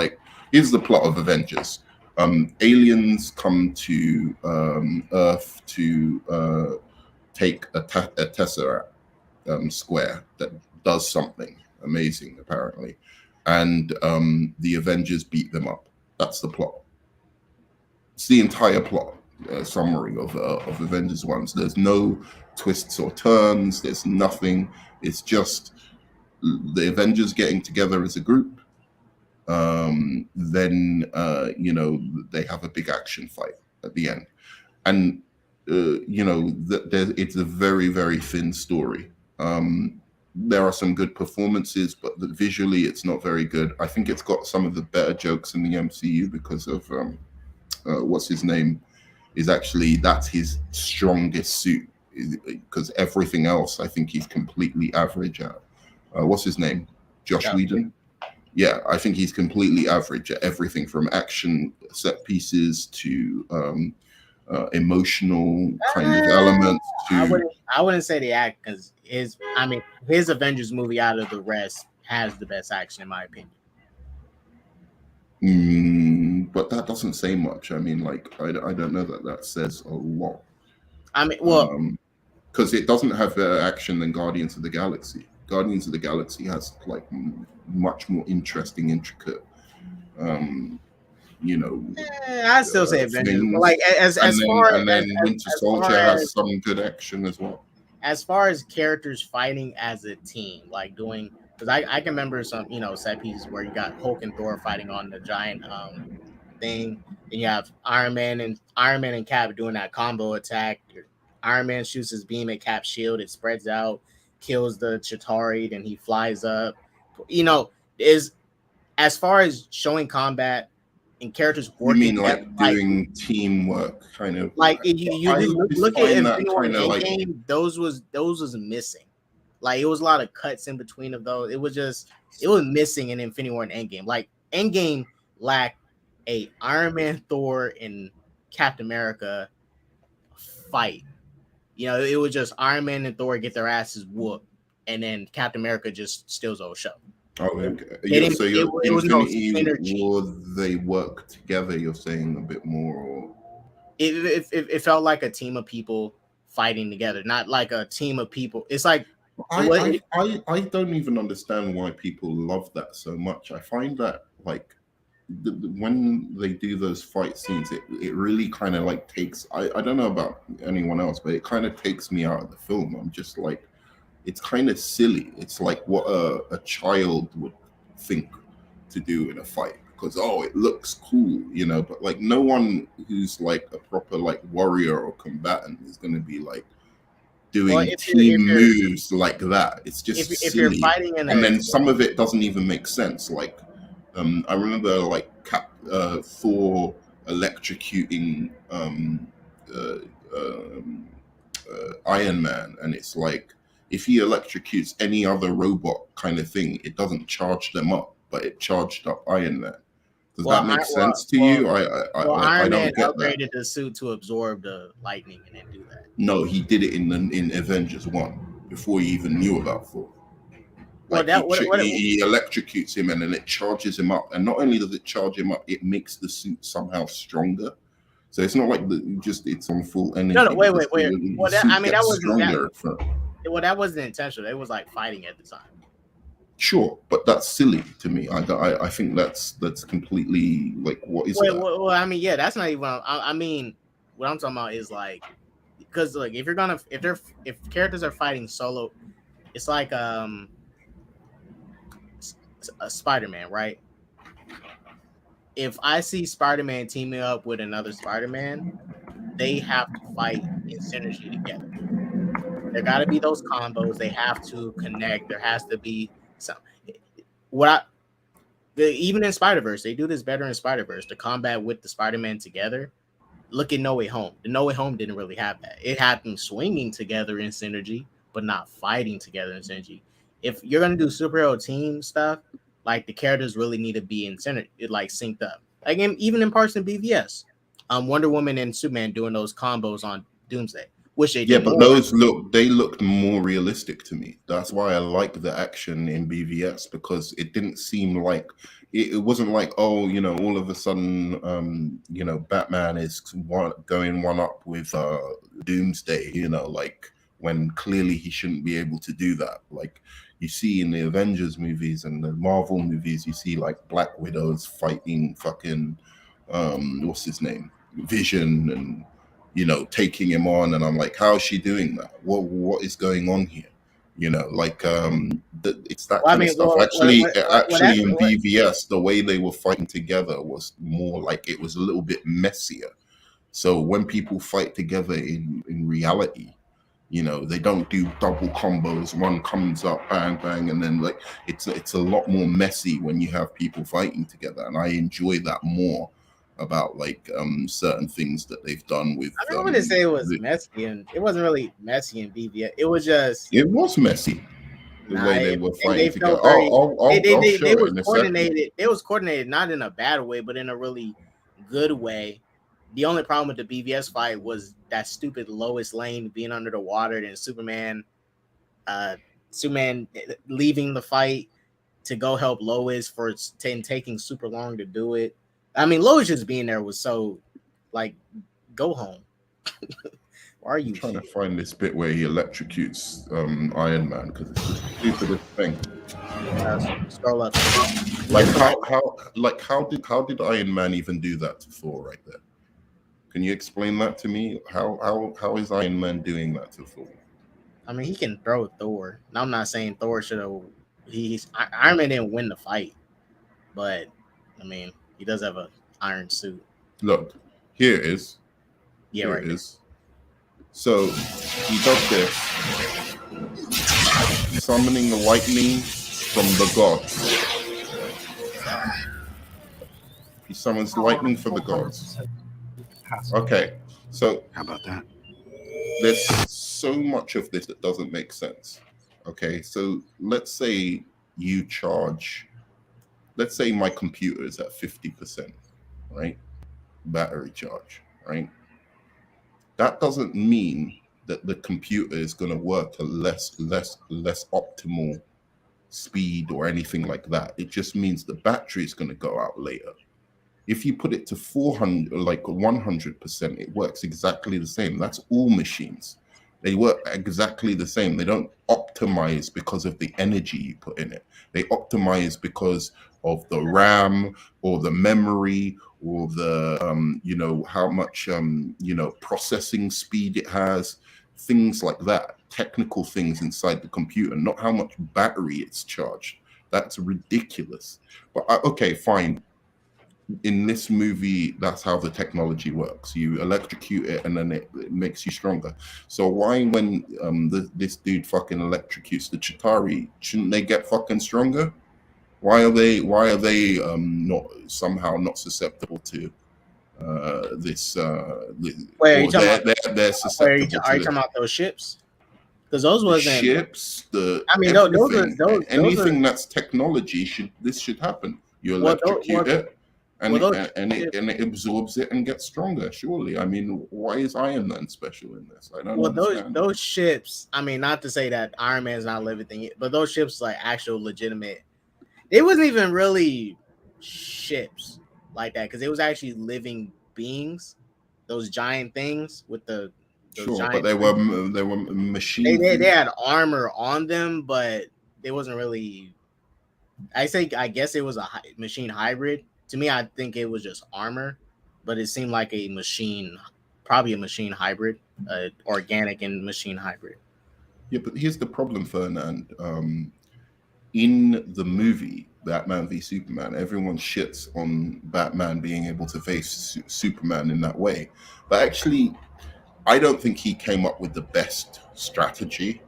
here's the plot of Avengers. Aliens come to Earth to take a Tesseract square that does something amazing, apparently. And the Avengers beat them up. That's the plot. It's the entire plot summary of Avengers 1. So there's no twists or turns. There's nothing. It's just the Avengers getting together as a group Then they have a big action fight at the end, and it's a very, very thin story. There are some good performances, but visually it's not very good. I think it's got some of the better jokes in the MCU because of what's his name is actually that's his strongest suit, because everything else I think he's completely average at. What's his name? Josh Whedon. Yeah, I think he's completely average at everything from action set pieces to emotional kind of elements to. I wouldn't say the act, because his Avengers movie out of the rest has the best action in my opinion. But that doesn't say much. I mean, like I don't know that says a lot. I mean, well, because it doesn't have better action than Guardians of the Galaxy. Guardians of the Galaxy has like much more interesting, intricate. I'd still say Avengers. Like Winter Soldier has some good action as well. As far as characters fighting as a team, like doing, because I can remember some set pieces where you got Hulk and Thor fighting on the giant thing, and you have Iron Man and Cap doing that combo attack. Iron Man shoots his beam at Cap's shield, it spreads out, kills the Chitauri, then he flies up. Is as far as showing combat and characters working. You mean like doing teamwork, kind of? Like you look at Infinity War Endgame, those was missing. Like it was a lot of cuts in between of those. It was missing in Infinity War and Endgame. Like Endgame lacked a Iron Man, Thor, and Captain America fight. It was just Iron Man and Thor get their asses whooped, and then Captain America just steals the whole show. Oh, okay. So it was no synergy. Or they work together. You're saying a bit more, or it felt like a team of people fighting together, not like a team of people. It's like I don't even understand why people love that so much. I find that like when they do those fight scenes, it really kind of like takes. I don't know about anyone else, but it kind of takes me out of the film. I'm just like. It's kind of silly. It's like what a child would think to do in a fight because it looks cool, but like no one who's like a proper like warrior or combatant is going to be like doing team moves like that. It's just if silly. You're fighting and then some of it doesn't even make sense. Like I remember like Thor electrocuting Iron Man, and it's like. If he electrocutes any other robot kind of thing, it doesn't charge them up, but it charged up Iron Man. Does that make sense to you? Iron Man upgraded the suit to absorb the lightning and then do that. No, he did it in Avengers 1 before he even knew about Thor. He electrocutes him and then it charges him up. And not only does it charge him up, it makes the suit somehow stronger. So it's not like it's on full energy. No, wait. Well, that wasn't intentional. It was like fighting at the time. Sure, but that's silly to me. I think that's completely like what is that? Well, I mean, yeah, that's not even. I mean, what I'm talking about is like, because like if characters are fighting solo, it's like a Spider-Man, right? If I see Spider-Man teaming up with another Spider-Man, they have to fight in synergy together. There got to be those combos. They have to connect. There has to be some. Even in Spider-Verse, they do this better in Spider-Verse. The combat with the Spider-Man together. Look at No Way Home. The No Way Home didn't really have that. It had them swinging together in synergy, but not fighting together in synergy. If you're gonna do superhero team stuff, like the characters really need to be in synergy, like synced up. Like even in parts in BVS, Wonder Woman and Superman doing those combos on Doomsday. Which they did but those looked more realistic to me. That's why I like the action in BVS, because it didn't seem like it wasn't like all of a sudden Batman is going one up with Doomsday, like when clearly he shouldn't be able to do that. Like you see in the Avengers movies and the Marvel movies, you see like Black Widows fighting fucking what's his name, Vision, and taking him on, and I'm like, how is she doing that? What is going on here? You know, like it's that Well, I kind of mean, stuff. well, Actually, that's in BVS, the way they were fighting together was more like it was a little bit messier. So when people fight together in reality, you know, they don't do double combos. One comes up, bang, bang, and then like it's a lot more messy when you have people fighting together, and I enjoy that more about like certain things that they've done with. I mean, I wouldn't say it was messy, and it wasn't really messy in BVS. It was just It was messy the nah. way they were They fighting together. felt very. I'll They show it was in a second. coordinated. They was coordinated, not in a bad way, but in a really good way. The only problem with the BVS fight was that stupid Lois Lane being under the water, and uh, Superman leaving the fight to go help Lois for taking super long to do it. I mean, Lois just being there was so like, go home. Why are I'm you trying here? to find this bit where he electrocutes Iron Man because it's the stupidest thing. Scroll up. Like how did Iron Man even do that to Thor right there? Can you explain that to me? How is Iron Man doing that to Thor? I mean, he can throw Thor. Now, I'm not saying Thor should have. Iron Man didn't win the fight, but I mean, he does have a iron suit. Look, here it is. Yeah, Here right it there. is. So he does this, summoning the lightning from the gods. He summons lightning for the gods. Okay, so How about that? there's so much of this that doesn't make sense. Okay, so let's say you charge, let's say my computer is at 50%, right? Battery charge, right? That doesn't mean that the computer is going to work at less optimal speed or anything like that. It just means the battery is going to go out later. If you put it to 400, like 100%, it works exactly the same. That's all machines. They work exactly the same. They don't optimize because of the energy you put in it. They optimize because of the RAM or the memory or the, how much, processing speed it has, things like that, technical things inside the computer, not how much battery it's charged. That's ridiculous. But okay, fine. In this movie, that's how the technology works. You electrocute it and then it makes you stronger. So why when this dude fucking electrocutes the Chitauri, shouldn't they get fucking stronger? Why are they not somehow not susceptible to this Wait, are you or talking about? they're susceptible Are to you talking about those ships? Because those the wasn't. ships, the I mean, everything, those are. anything that's technology should happen. You Well, electrocute it, and well, it, those and it ships, and it absorbs it and gets stronger. Surely, I mean, why is Iron Man special in this? I don't well, understand. those ships. I mean, not to say that Iron Man's not living, but those ships like actual legitimate. It wasn't even really ships like that because it was actually living beings. Those giant things with those Sure, but giant. they were machine They things. had armor on them, but it wasn't really. I guess it was a machine hybrid. To me, I think it was just armor, but it seemed like a machine, probably a machine hybrid, organic and machine hybrid. Yeah, but here's the problem, Fernand. In the movie Batman v Superman, everyone shits on Batman being able to face Superman in that way, but actually, I don't think he came up with the best strategy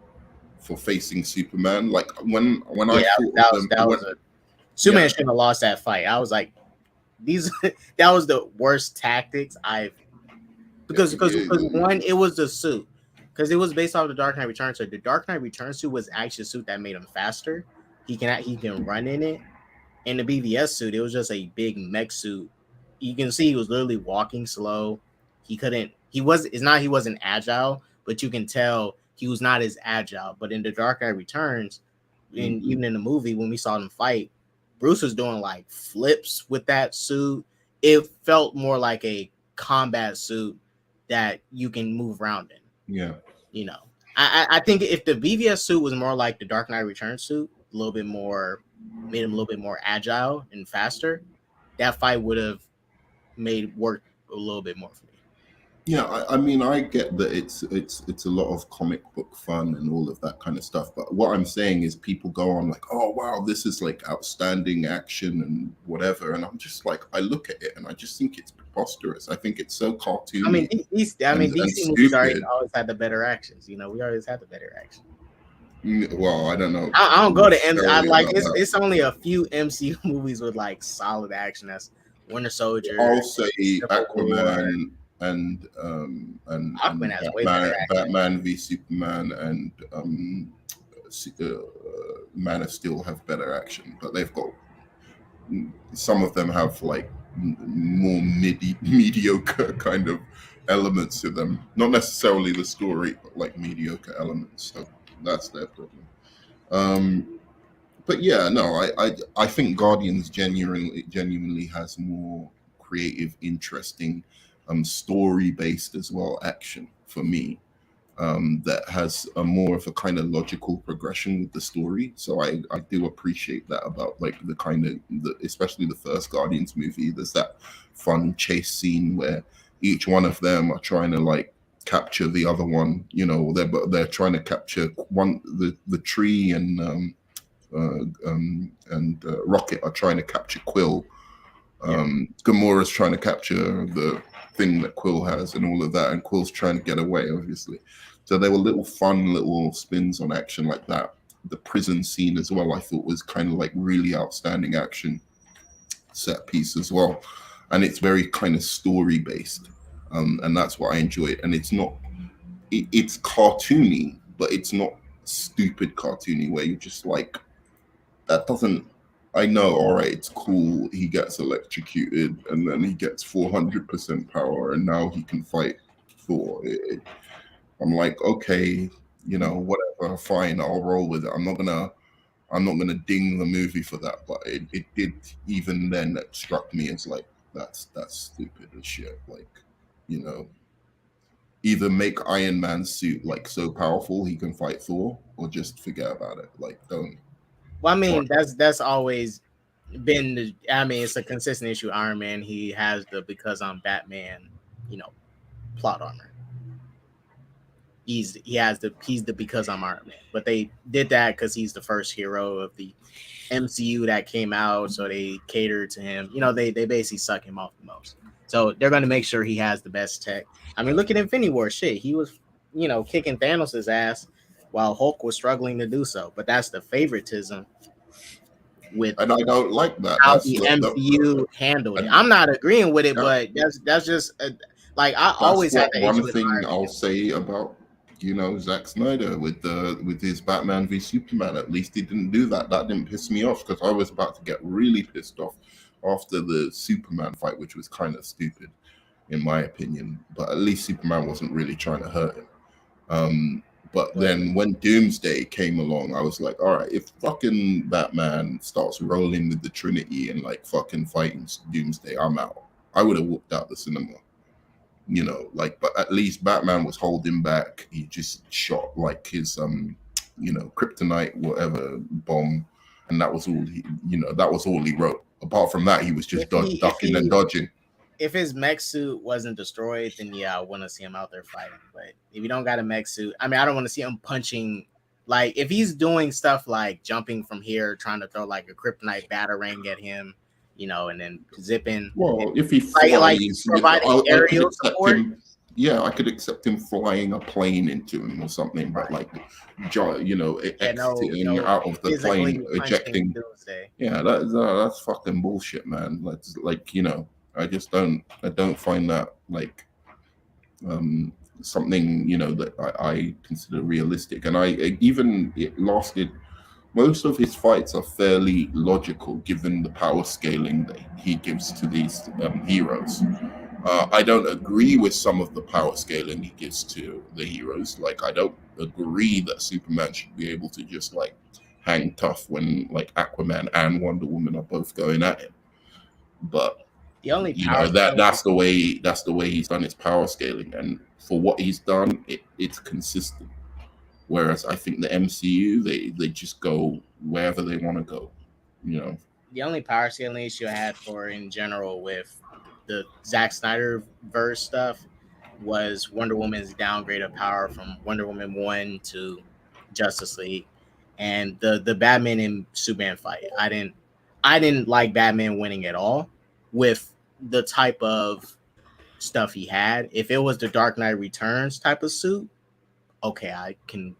for facing Superman. Like when I Yeah, thought of them, that when was a Superman yeah, shouldn't have lost that fight. I was like, these that was the worst tactics I've because one, it was the suit. Because it was based off the Dark Knight Returns. So the Dark Knight Returns suit was actually a suit that made him faster. He can run in it. In the BVS suit, it was just a big mech suit. You can see he was literally walking slow. He couldn't. He was. It's not. He wasn't agile, but you can tell he was not as agile. But in the Dark Knight Returns, even in the movie when we saw them fight, Bruce was doing like flips with that suit. It felt more like a combat suit that you can move around in. yeah, You know, I think if the BVS suit was more like the Dark Knight Returns suit, a little bit more, made him a little bit more agile and faster, that fight would have made work a little bit more for me. Yeah, I mean, I get that it's a lot of comic book fun and all of that kind of stuff. But what I'm saying is, people go on like, "Oh wow, this is like outstanding action and whatever," and I'm just like, I look at it and I just think it's preposterous. I think it's so I mean, cartoony and DC movies stupid. always had the better actions. You know, we always had the better action. Well, I don't know I don't go to M. I necessarily like about that. it's only a few MCU movies with like solid action. That's Winter Soldier, I'll say Civil War. Aquaman Aquaman and has way better action. Batman v Superman and Man of Steel have better action, but they've got some of them have like more mediocre kind of elements to them. Not necessarily the story, but like mediocre elements. So that's their problem. But yeah, no, I think Guardians genuinely has more creative, interesting, story based as well action for me. That has a more of a kind of logical progression with the story. So I do appreciate that about like the kind of especially the first Guardians movie. There's that fun chase scene where each one of them are trying to like capture the other one. You know, they're trying to capture the tree and Rocket are trying to capture Quill. Gamora's trying to capture the thing that Quill has and all of that, and Quill's trying to get away, obviously. So there were little fun little spins on action like that. The prison scene as well, I thought was kind of like really outstanding action set piece as well. And it's very kind of story based. And that's what I enjoy. And it's not, it's cartoony, but it's not stupid cartoony where you're just like, that doesn't, I know, all right, it's cool. He gets electrocuted and then he gets 400% power and now he can fight Thor. I'm like, okay, you know, whatever, fine, I'll roll with it. I'm not gonna ding the movie for that, but it did even then that struck me as like that's stupid as shit. Like, you know, either make Iron Man's suit like so powerful he can fight Thor, or just forget about it. Like, don't. Well, I mean, that's always been. I mean, it's a consistent issue. Iron Man, he has the because I'm Batman, you know, plot armor. He's the because I'm Iron Man. But they did that because he's the first hero of the MCU that came out, so they catered to him. You know, they basically suck him off the most. So they're going to make sure he has the best tech. I mean, look at Infinity War. Shit, he was, you know, kicking Thanos' ass while Hulk was struggling to do so. But that's the favoritism with And I don't like that. how That's the MCU handled it. I'm not agreeing with it, but that's just like I always had the one thing I'll say about, you know, Zack Snyder with his Batman v Superman. At least he didn't do that. That didn't piss me off because I was about to get really pissed off after the Superman fight, which was kind of stupid in my opinion. But at least Superman wasn't really trying to hurt him. But then when Doomsday came along, I was like, all right, if fucking Batman starts rolling with the Trinity and like fucking fighting Doomsday, I'm out. I would have walked out the cinema. You know, like, but at least Batman was holding back. He just shot like his you know, kryptonite, whatever bomb, and that was all he wrote. Apart from that, he was just ducking and dodging. If his mech suit wasn't destroyed, then yeah, I want to see him out there fighting. But if you don't got a mech suit, I mean, I don't want to see him punching. Like, if he's doing stuff like jumping from here, trying to throw like a kryptonite batarang at him, you know, and then zipping. Well, if he flies, like providing aerial support. Yeah, I could accept him flying a plane into him or something, but like, you know, exiting out of the plane, ejecting. Yeah, that's fucking bullshit, man. That's like, you know, I don't find that like something, you know, that I consider realistic. And it lasted. Most of his fights are fairly logical given the power scaling that he gives to these heroes. I don't agree with some of the power scaling he gives to the heroes. Like, I don't agree that Superman should be able to just like hang tough when like Aquaman and Wonder Woman are both going at him. But the only that's the way he's done his power scaling, and for what he's done, it's consistent. Whereas I think the MCU, they just go wherever they want to go, you know. The only power scaling issue I had for in general with the Zack Snyder verse stuff was Wonder Woman's downgrade of power from Wonder Woman 1 to Justice League, and the Batman and Superman fight. I didn't like Batman winning at all with the type of stuff he had. If it was the Dark Knight Returns type of suit, okay, I can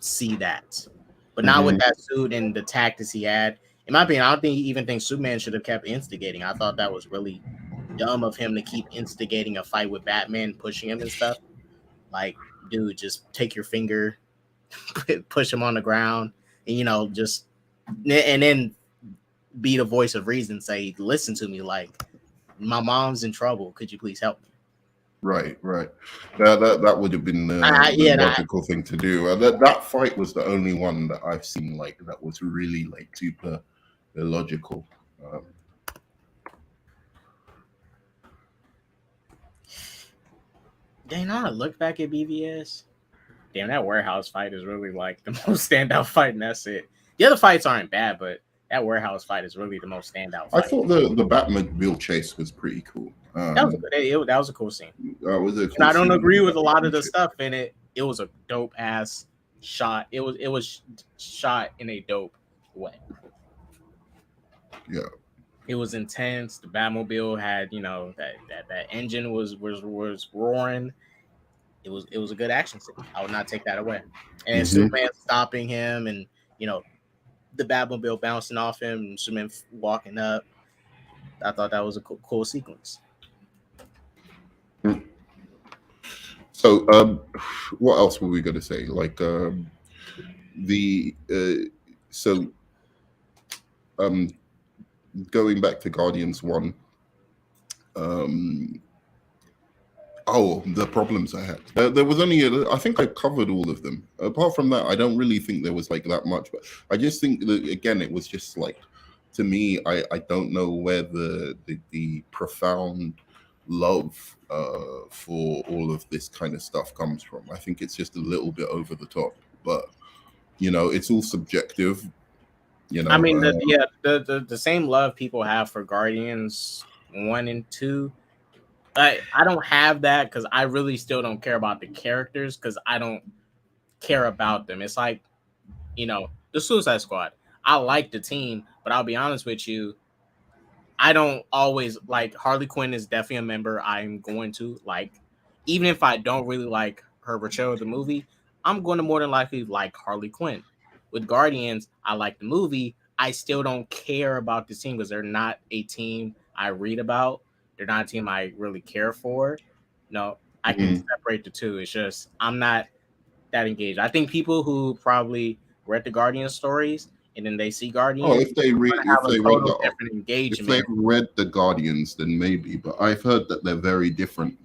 see that. But not with that suit and the tactics he had. In my opinion, I don't even think Superman should have kept instigating. I thought that was really dumb of him to keep instigating a fight with Batman, pushing him and stuff. Like, dude, just take your finger, push him on the ground, and just and then be the voice of reason. Say, listen to me, like my mom's in trouble. Could you please help me? Right. That would have been the logical thing to do. That fight was the only one that I've seen like that was really like super illogical. Damn, I look back at BVS. Damn, that warehouse fight is really like the most standout fight, and that's it. The other fights aren't bad, but that warehouse fight is really the most standout fight. I thought the Batmobile chase was pretty cool. That was a cool scene. Was a cool and I don't scene. agree with a lot of the stuff in it. It was a dope ass shot. It was shot in a dope way. Yeah. It was intense. The Batmobile had, that engine was roaring. It was a good action scene. I would not take that away. And Superman stopping him, and the Batmobile bouncing off him, and Superman walking up. I thought that was a cool sequence. So, what else were we going to say? Like going back to Guardians 1. The problems I had. There was only I think I covered all of them. Apart from that, I don't really think there was like that much. But I just think that again, it was just like, to me, I don't know where the profound love for all of this kind of stuff comes from. I think it's just a little bit over the top, but it's all subjective. I mean, the same love people have for Guardians 1 and 2. I don't have that because I really still don't care about the characters because I don't care about them. It's like, the Suicide Squad. I like the team, but I'll be honest with you, I don't always like Harley Quinn is definitely a member I'm going to like. Even if I don't really like her portrayal of the movie, I'm going to more than likely like Harley Quinn. With Guardians, I like the movie. I still don't care about the team because they're not a team I read about. They're not a team I really care for. No, I can separate the two. It's just I'm not that engaged. I think people who probably read the Guardians stories and then they see Guardians, if they read the Guardians, then maybe. But I've heard that they're very different,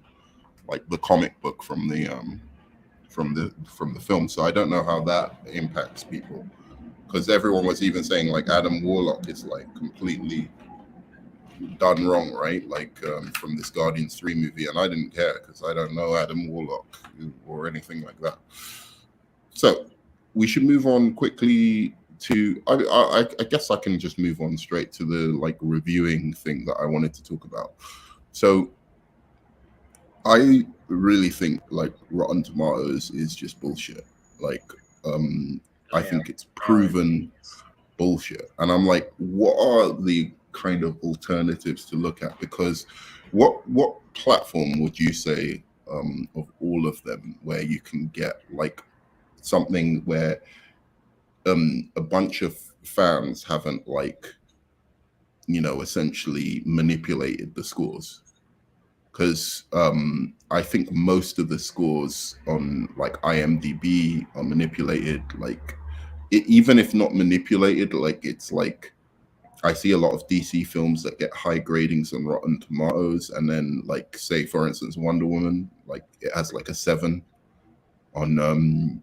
like the comic book from the film. So I don't know how that impacts people, because everyone was even saying like Adam Warlock is like completely done wrong, right? Like from this Guardians 3 movie, and I didn't care because I don't know Adam Warlock or anything like that. So we should move on quickly to I guess I can just move on straight to the like reviewing thing that I wanted to talk about. So I really think like Rotten Tomatoes is just bullshit. Like I think it's proven bullshit, and I'm like, what are the kind of alternatives to look at? Because what platform would you say of all of them where you can get like something where a bunch of fans haven't like essentially manipulated the scores? Because I think most of the scores on like IMDb are manipulated. Like even if not manipulated, like it's like I see a lot of DC films that get high gradings on Rotten Tomatoes, and then like say for instance Wonder Woman, like it has like a 7 on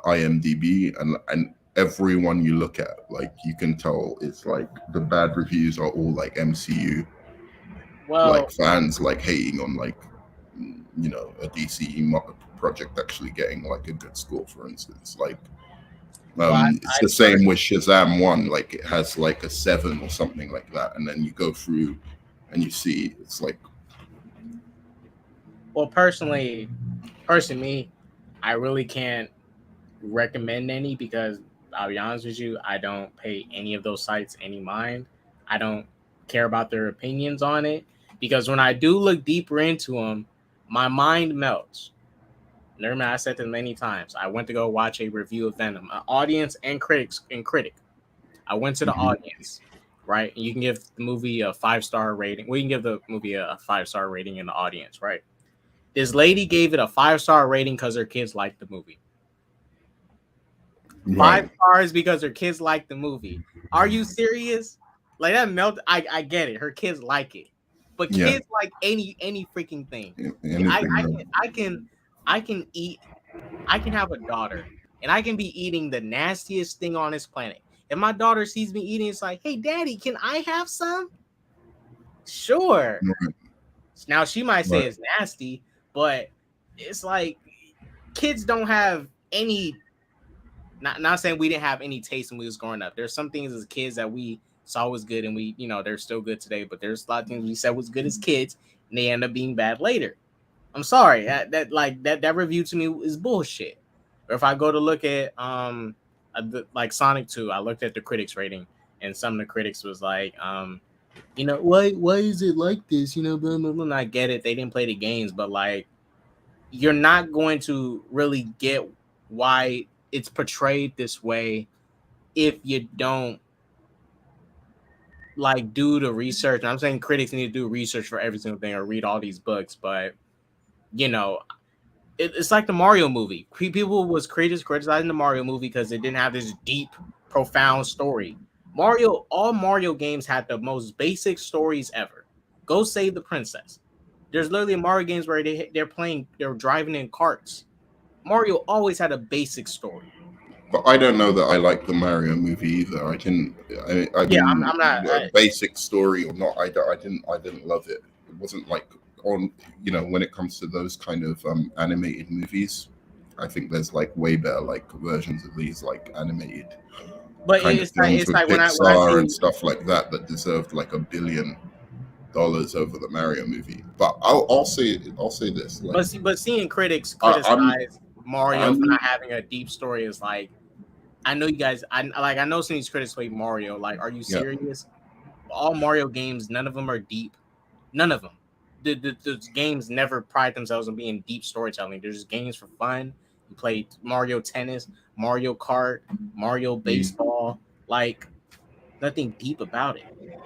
IMDb, and everyone you look at, like you can tell it's like the bad reviews are all like MCU, like fans like hating on like a DC project actually getting like a good score, for instance. Like it's the same with Shazam 1, like it has like a 7 or something like that, and then you go through and you see it's like Well, personally, me, I really can't recommend any because I'll be honest with you, I don't pay any of those sites any mind. I don't care about their opinions on it because when I do look deeper into them, my mind melts. Never mind, I said this many times. I went to go watch a review of Venom, an audience and critic. I went to the Mhm. audience, right? And you can give the movie a 5-star rating. We can give the movie a 5-star rating in the audience, right? This lady gave it a 5-star rating because her kids liked the movie. Five Right. stars because her kids like the movie. Are you serious? Like that melt. I get it. Her kids like it, but Yeah. kids like any freaking thing. I Anything. I can I can I can eat. I can have a daughter, and I can be eating the nastiest thing on this planet. If my daughter sees me eating, it's like, hey, daddy, can I have some? Sure. Right. Now she might say Right. it's nasty, but it's like kids don't have any. Not saying we didn't have any taste when we was growing up. There's some things as kids that we saw was good, and we, they're still good today. But there's a lot of things we said was good as kids, and they end up being bad later. I'm sorry that review to me is bullshit. Or if I go to look at like Sonic 2, I looked at the critics rating, and some of the critics was like, why is it like this? Blah, blah, blah. And I get it, they didn't play the games, but like you're not going to really get why it's portrayed this way if you don't like do the research. And I'm saying critics need to do research for every single thing or read all these books, but you know, it's like the Mario movie. People was criticizing the Mario movie because it didn't have this deep, profound story. All Mario games had the most basic stories ever. Go Save the Princess. There's literally Mario games where they're driving in carts. Mario always had a basic story. But I don't know that I like the Mario movie either. I Yeah, mean, I'm not. basic story or not, I didn't love it. It wasn't like on, when it comes to those kind of animated movies. I think there's like way better like versions of these like animated But kind of it's like films with when I Pixar see. and stuff like that that deserved like $1 billion over the Mario movie. But I'll say this, like But seeing critics I, I'm criticize Mario for I'm not having a deep story is like, I know you guys. I know some of these critics hate Mario. Like, are you yeah. serious? All Mario games, none of them are deep. None of them. The games never pride themselves on being deep storytelling. They're just games for fun. You play Mario Tennis, Mario Kart, Mario Baseball. Like nothing deep about it.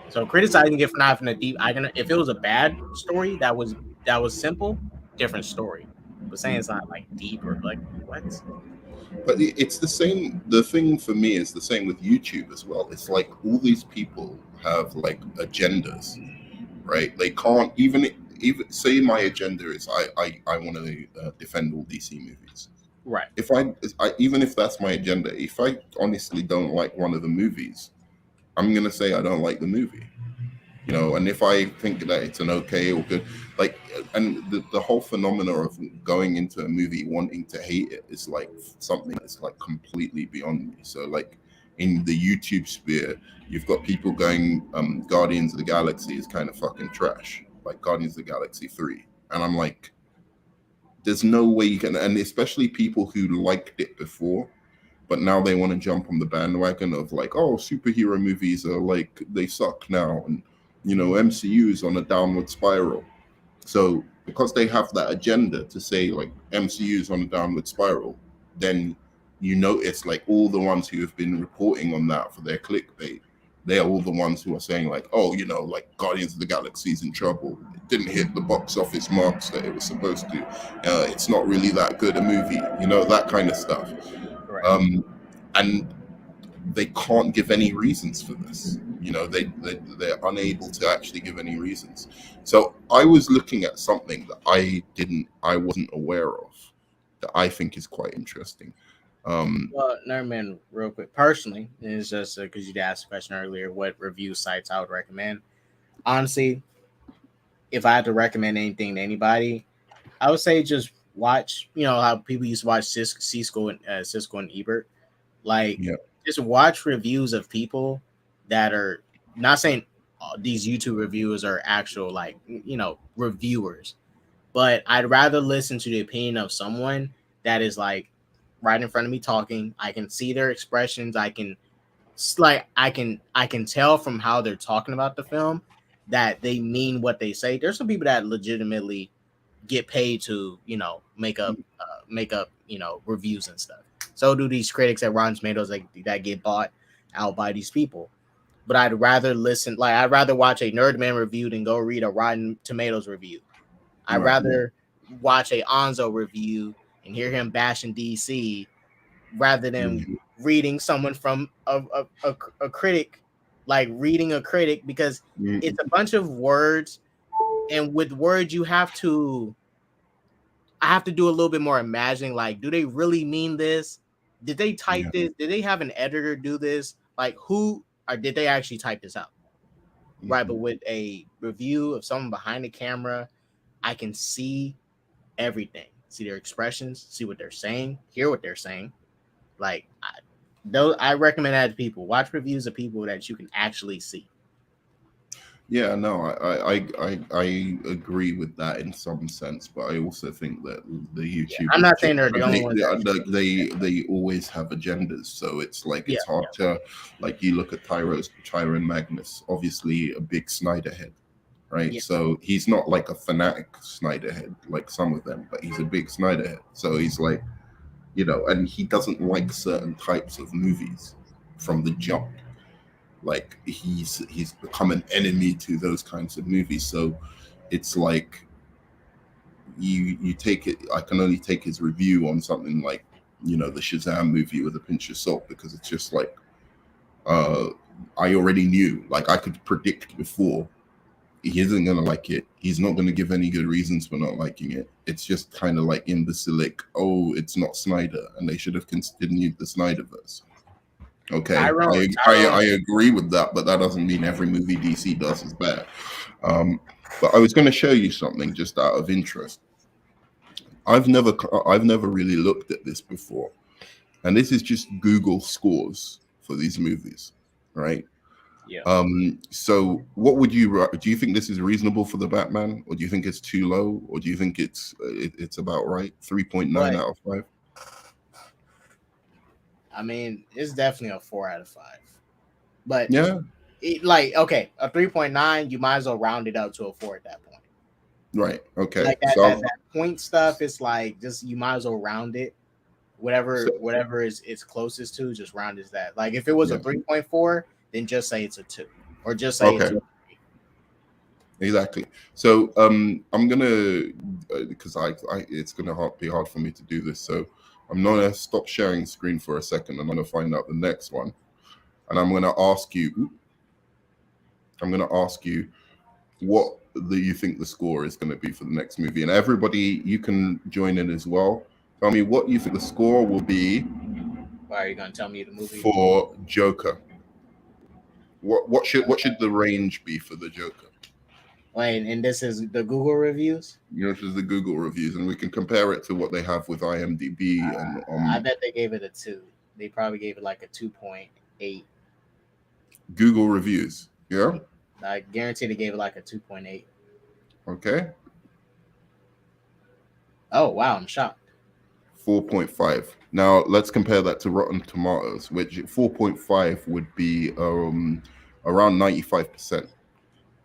So criticizing it for not having a deep, if it was a bad story that was simple, different story. But saying it's not like deep or like what? But it's the same. The thing for me is the same with YouTube as well. It's like all these people have like agendas, right? They can't even say my agenda is I want to defend all DC movies. Right. If I even if that's my agenda, if I honestly don't like one of the movies, I'm gonna say I don't like the movie. And if I think that it's an okay or good, like, and the whole phenomena of going into a movie wanting to hate it is like something that's like completely beyond me. So like in the YouTube sphere, you've got people going, Guardians of the Galaxy is kind of fucking trash, like Guardians of the Galaxy 3. And I'm like, there's no way you can, and especially people who liked it before, but now they want to jump on the bandwagon of like, oh, superhero movies are like they suck now, and MCU is on a downward spiral. So because they have that agenda to say like MCU is on a downward spiral, then you notice like all the ones who have been reporting on that for their clickbait, they are all the ones who are saying like, oh, like Guardians of the Galaxy is in trouble. It didn't hit the box office marks that it was supposed to. It's not really that good a movie, that kind of stuff. Right. And they can't give any reasons for this. They're unable to actually give any reasons. So I was looking at something that I wasn't aware of that I think is quite interesting. Well, no, man, real quick. Personally, it's just because you asked a question earlier, what review sites I would recommend. Honestly, if I had to recommend anything to anybody, I would say just watch. You know how people used to watch Cisco and Ebert. Like, Yeah. just watch reviews of people that are not saying these YouTube reviewers are actual like reviewers, but I'd rather listen to the opinion of someone that is like right in front of me talking. I can see their expressions. I can tell from how they're talking about the film that they mean what they say. There's some people that legitimately get paid to, make up, reviews and stuff. So do these critics at Rotten Tomatoes that get bought out by these people. But I'd rather I'd rather watch a Nerdman review than go read a Rotten Tomatoes review. I'd Right. rather watch a Onzo review and hear him bashing DC rather than reading someone from a critic, like reading a critic, because it's a bunch of words, and with words I have to do a little bit more imagining. Like, do they really mean this? Did they type this? Did they have an editor do this? Like, who or did they actually type this out? Right. But with a review of someone behind the camera, I can see everything, see their expressions, see what they're saying, hear what they're saying. Like, I recommend that to people. Watch reviews of people that you can actually see. Yeah, no, I agree with that in some sense, but I also think that the YouTube. I'm not saying they're the only ones. They always have agendas, so it's like it's hard to, like, you look at Tyron Magnus, obviously a big Snyder head, right? Yeah. So he's not like a fanatic Snyder head like some of them, but he's a big Snyder head. So he's like, and he doesn't like certain types of movies from the jump. Like he's become an enemy to those kinds of movies. So it's like you take it. I can only take his review on something like the Shazam movie with a pinch of salt, because it's just like I already knew. Like I could predict before he isn't gonna like it. He's not gonna give any good reasons for not liking it. It's just kind of like imbecilic. Oh, it's not Snyder, and they should have continued the Snyderverse. Okay, I agree with that, but that doesn't mean every movie DC does is bad. But I was going to show you something just out of interest. I've never really looked at this before, and this is just Google scores for these movies, right? Yeah. So what would do you think this is reasonable for the Batman, or do you think it's too low, or do you think it's about right? 3.9 out of 5. I mean, it's definitely a 4 out of 5. But yeah, a 3.9, you might as well round it up to a 4 at that point. Right. Okay. Like that point stuff, it's like just you might as well round it. Whatever is closest to, just round is that. Like if it was a 3.4, then just say it's a 2, or just say it's a 3. Exactly. So I'm gonna because it's gonna be hard for me to do this. So I'm gonna stop sharing the screen for a second. I'm gonna find out the next one, and I'm gonna ask you what you think the score is going to be for the next movie, and everybody, you can join in as well. Tell me what you think the score will be. Why are you going to tell me the movie for Joker? What should the range be for the Joker? Wait, and this is the Google reviews? This is the Google reviews, and we can compare it to what they have with IMDb. And I bet they gave it a 2. They probably gave it like a 2.8. Google reviews, yeah? I guarantee they gave it like a 2.8. Okay. Oh, wow, I'm shocked. 4.5. Now, let's compare that to Rotten Tomatoes, which 4.5 would be around 95%.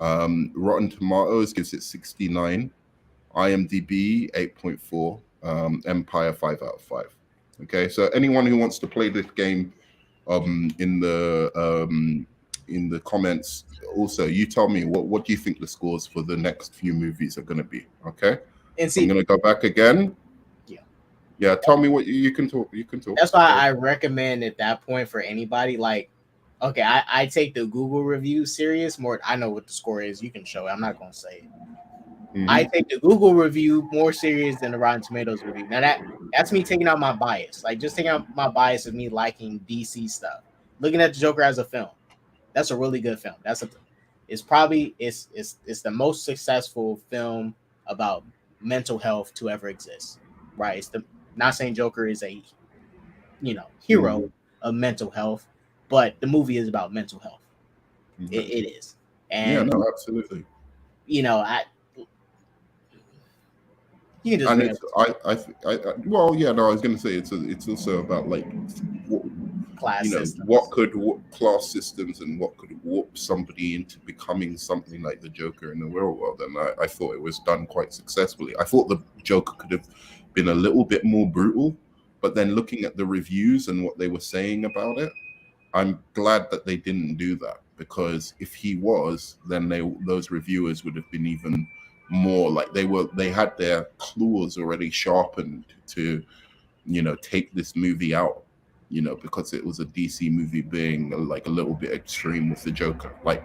Rotten Tomatoes gives it 69, IMDb 8.4, Empire 5 out of 5. Okay, so anyone who wants to play this game in the comments, also you tell me what do you think the scores for the next few movies are going to be. Okay, and see, I'm going to go back again. Yeah, tell me what you can talk. That's why I recommend at that point for anybody, like, okay, I take the Google review serious more. I know what the score is. You can show it. I'm not going to say it. Mm-hmm. I take the Google review more serious than the Rotten Tomatoes review. Now that's me taking out my bias. Like just taking out my bias of me liking DC stuff. Looking at the Joker as a film. That's a really good film. It's probably the most successful film about mental health to ever exist. Right? It's not saying Joker is a hero of mental health, but the movie is about mental health. Mm-hmm. It is. And yeah, no, absolutely. You can just And bring it's up well, yeah, no, I was going to say it's also about like what, class systems. what could warp class systems and what could warp somebody into becoming something like the Joker in the real world. And I thought it was done quite successfully. I thought the Joker could have been a little bit more brutal, but then looking at the reviews and what they were saying about it, I'm glad that they didn't do that, because if he was, then those reviewers would have been even more like they had their claws already sharpened to take this movie out, because it was a DC movie being like a little bit extreme with the Joker. Like,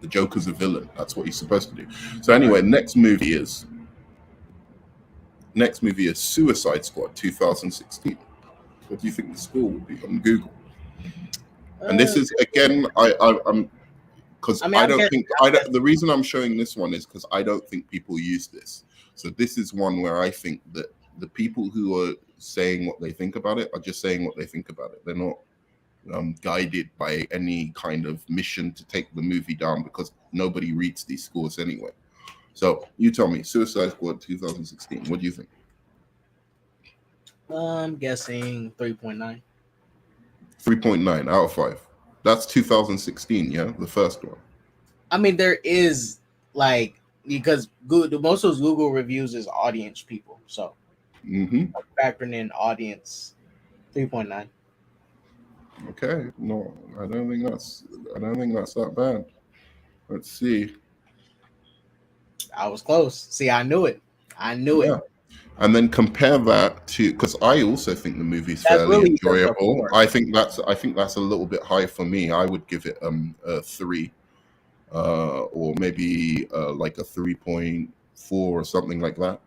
the Joker's a villain. That's what he's supposed to do. So anyway, next movie is Suicide Squad 2016. What do you think the score would be on Google? And this is again, I'm because I don't think the reason I'm showing this one is because I don't think people use this. So this is one where I think that the people who are saying what they think about it are just saying what they think about it. They're not guided by any kind of mission to take the movie down, because nobody reads these scores anyway. So you tell me, Suicide Squad 2016, what do you think? I'm guessing 3.9. 3.9 out of 5. That's 2016, yeah, the first one. I mean, there is like, because most of those Google reviews is audience people, so factoring in audience, 3.9. Okay, no, I don't think that's that bad. Let's see. I was close. See, I knew it. It. And then compare that to, because I also think the movie's fairly really enjoyable. I think that's a little bit high for me. I would give it a 3, or maybe like a 3.4 or something like that.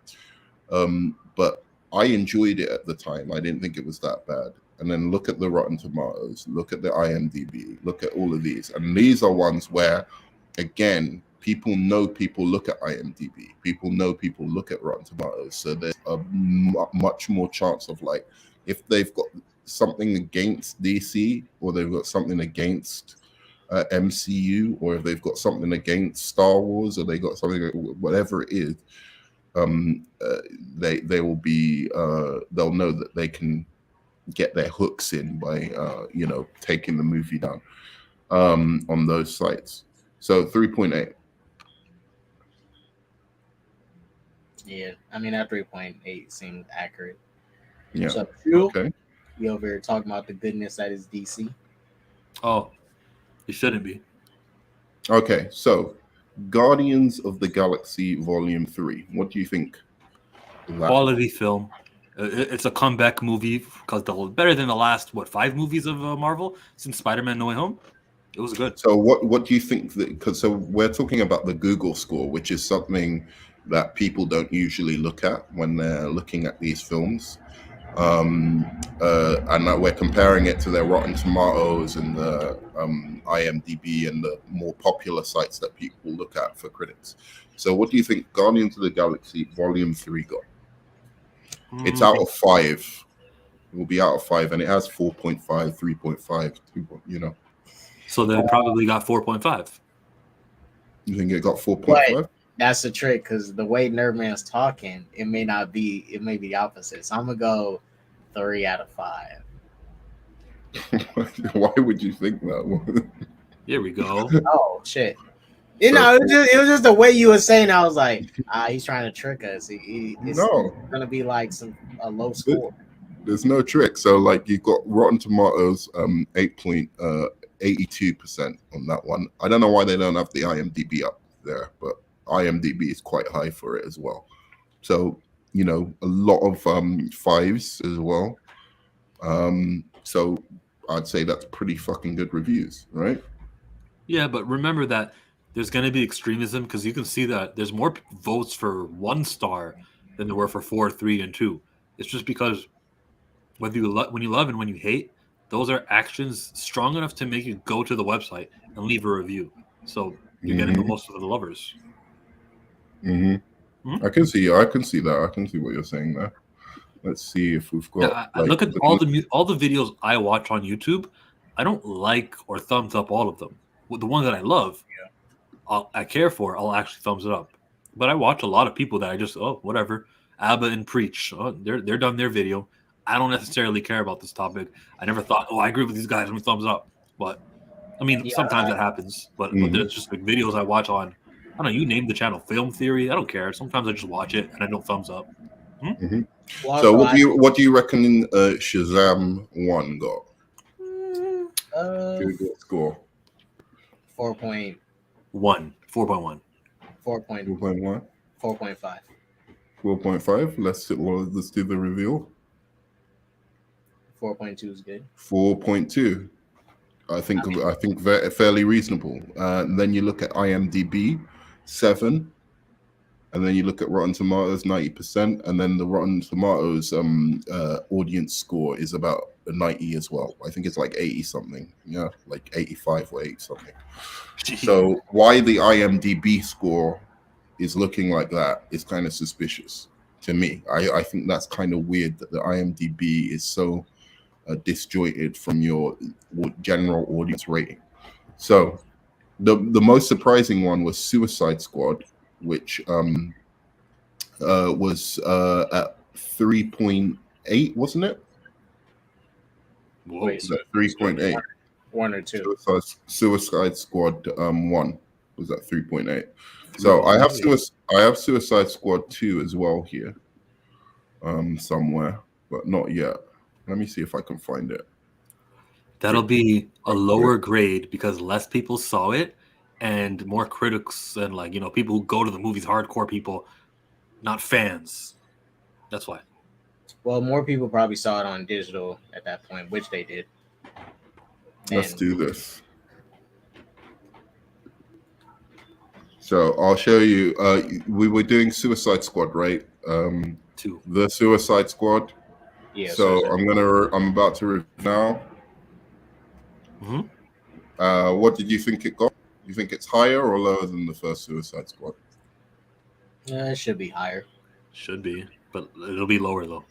But I enjoyed it at the time. I didn't think it was that bad. And then look at the Rotten Tomatoes, look at the IMDb, look at all of these, and these are ones where, again, people look at IMDb. People know people look at Rotten Tomatoes. So there's a much more chance of, like, if they've got something against DC, or they've got something against MCU, or if they've got something against Star Wars, or they got something, whatever it is, they will be they'll know that they can get their hooks in by taking the movie down on those sites. So 3.8. Yeah, I mean, that 3.8 seemed accurate. Yeah. So, okay. You over here talking about the goodness that is DC? Oh, it shouldn't be. Okay, so Guardians of the Galaxy Volume 3. What do you think? Quality film. It's a comeback movie, because better than the last 5 movies of Marvel since Spider-Man: No Way Home. It was good. So what do you think? Because we're talking about the Google score, which is something that people don't usually look at when they're looking at these films, and we're comparing it to their Rotten Tomatoes and the IMDb and the more popular sites that people look at for critics. So what do you think Guardians of the Galaxy Volume 3 got? It's out of 5. It will be out of 5, and it has 4.5, 3.5, 2. So then it probably got 4.5. You think it got 4.5? That's the trick, because the way Nerdman's talking, it may be the opposite. So I'm gonna go 3 out of 5. Why would you think that? Here we go. Oh shit! It was just the way you were saying. I was like, he's trying to trick us. It's gonna be like a low score. There's no trick. So, like, you've got Rotten Tomatoes 8.82% on that one. I don't know why they don't have the IMDb up there, but IMDb is quite high for it as well. So, a lot of 5s as well. So I'd say that's pretty fucking good reviews, right? Yeah, but remember that there's going to be extremism, because you can see that there's more votes for 1 star than there were for 4, 3, and 2. It's just because when you love and when you hate, those are actions strong enough to make you go to the website and leave a review. So you're getting most of the lovers. I can see that. I can see what you're saying there. Let's see if we've got. Yeah, look at all the videos I watch on YouTube. I don't like or thumbs up all of them. The ones that I love, I care for, I'll actually thumbs it up. But I watch a lot of people that I just whatever, Abba and Preach. Oh, they're done their video. I don't necessarily care about this topic. I never thought, oh, I agree with these guys. I'm thumbs up. But I mean, Yeah, sometimes that happens. But there's just like videos I watch on. I don't know. You name the channel, Film Theory. I don't care. Sometimes I just watch it and I don't thumbs up. Well, So what do you reckon Shazam 1 got? Google score. 4.1. 4.1. 4.5. 4.5. Let's do the reveal. 4.2 is good. 4.2. I think fairly reasonable. And then you look at IMDb, 7. And then you look at Rotten Tomatoes, 90%, and then the Rotten Tomatoes audience score is about a 90 as well. I think it's like 80 something, yeah, like 85 or 80 something. So why the IMDb score is looking like that is kind of suspicious to me. I think that's kind of weird that the IMDb is so disjointed from your general audience rating. So the most surprising one was Suicide Squad, which was at 3.8, wasn't it? Whoa. 3.8. 1 or 2. Suicide Squad 1 was at 3.8. So I have Suicide Squad 2 as well here, somewhere, but not yet. Let me see if I can find it. That'll be a lower grade because less people saw it, and more critics and people who go to the movies, hardcore people, not fans. That's why. Well, more people probably saw it on digital at that point, which they did. Let's do this. So I'll show you. We were doing Suicide Squad, right? 2. The Suicide Squad. Yeah. So I'm about to review now. What did you think it got? You think it's higher or lower than the first Suicide Squad? It should be higher. Should be, but it'll be lower though.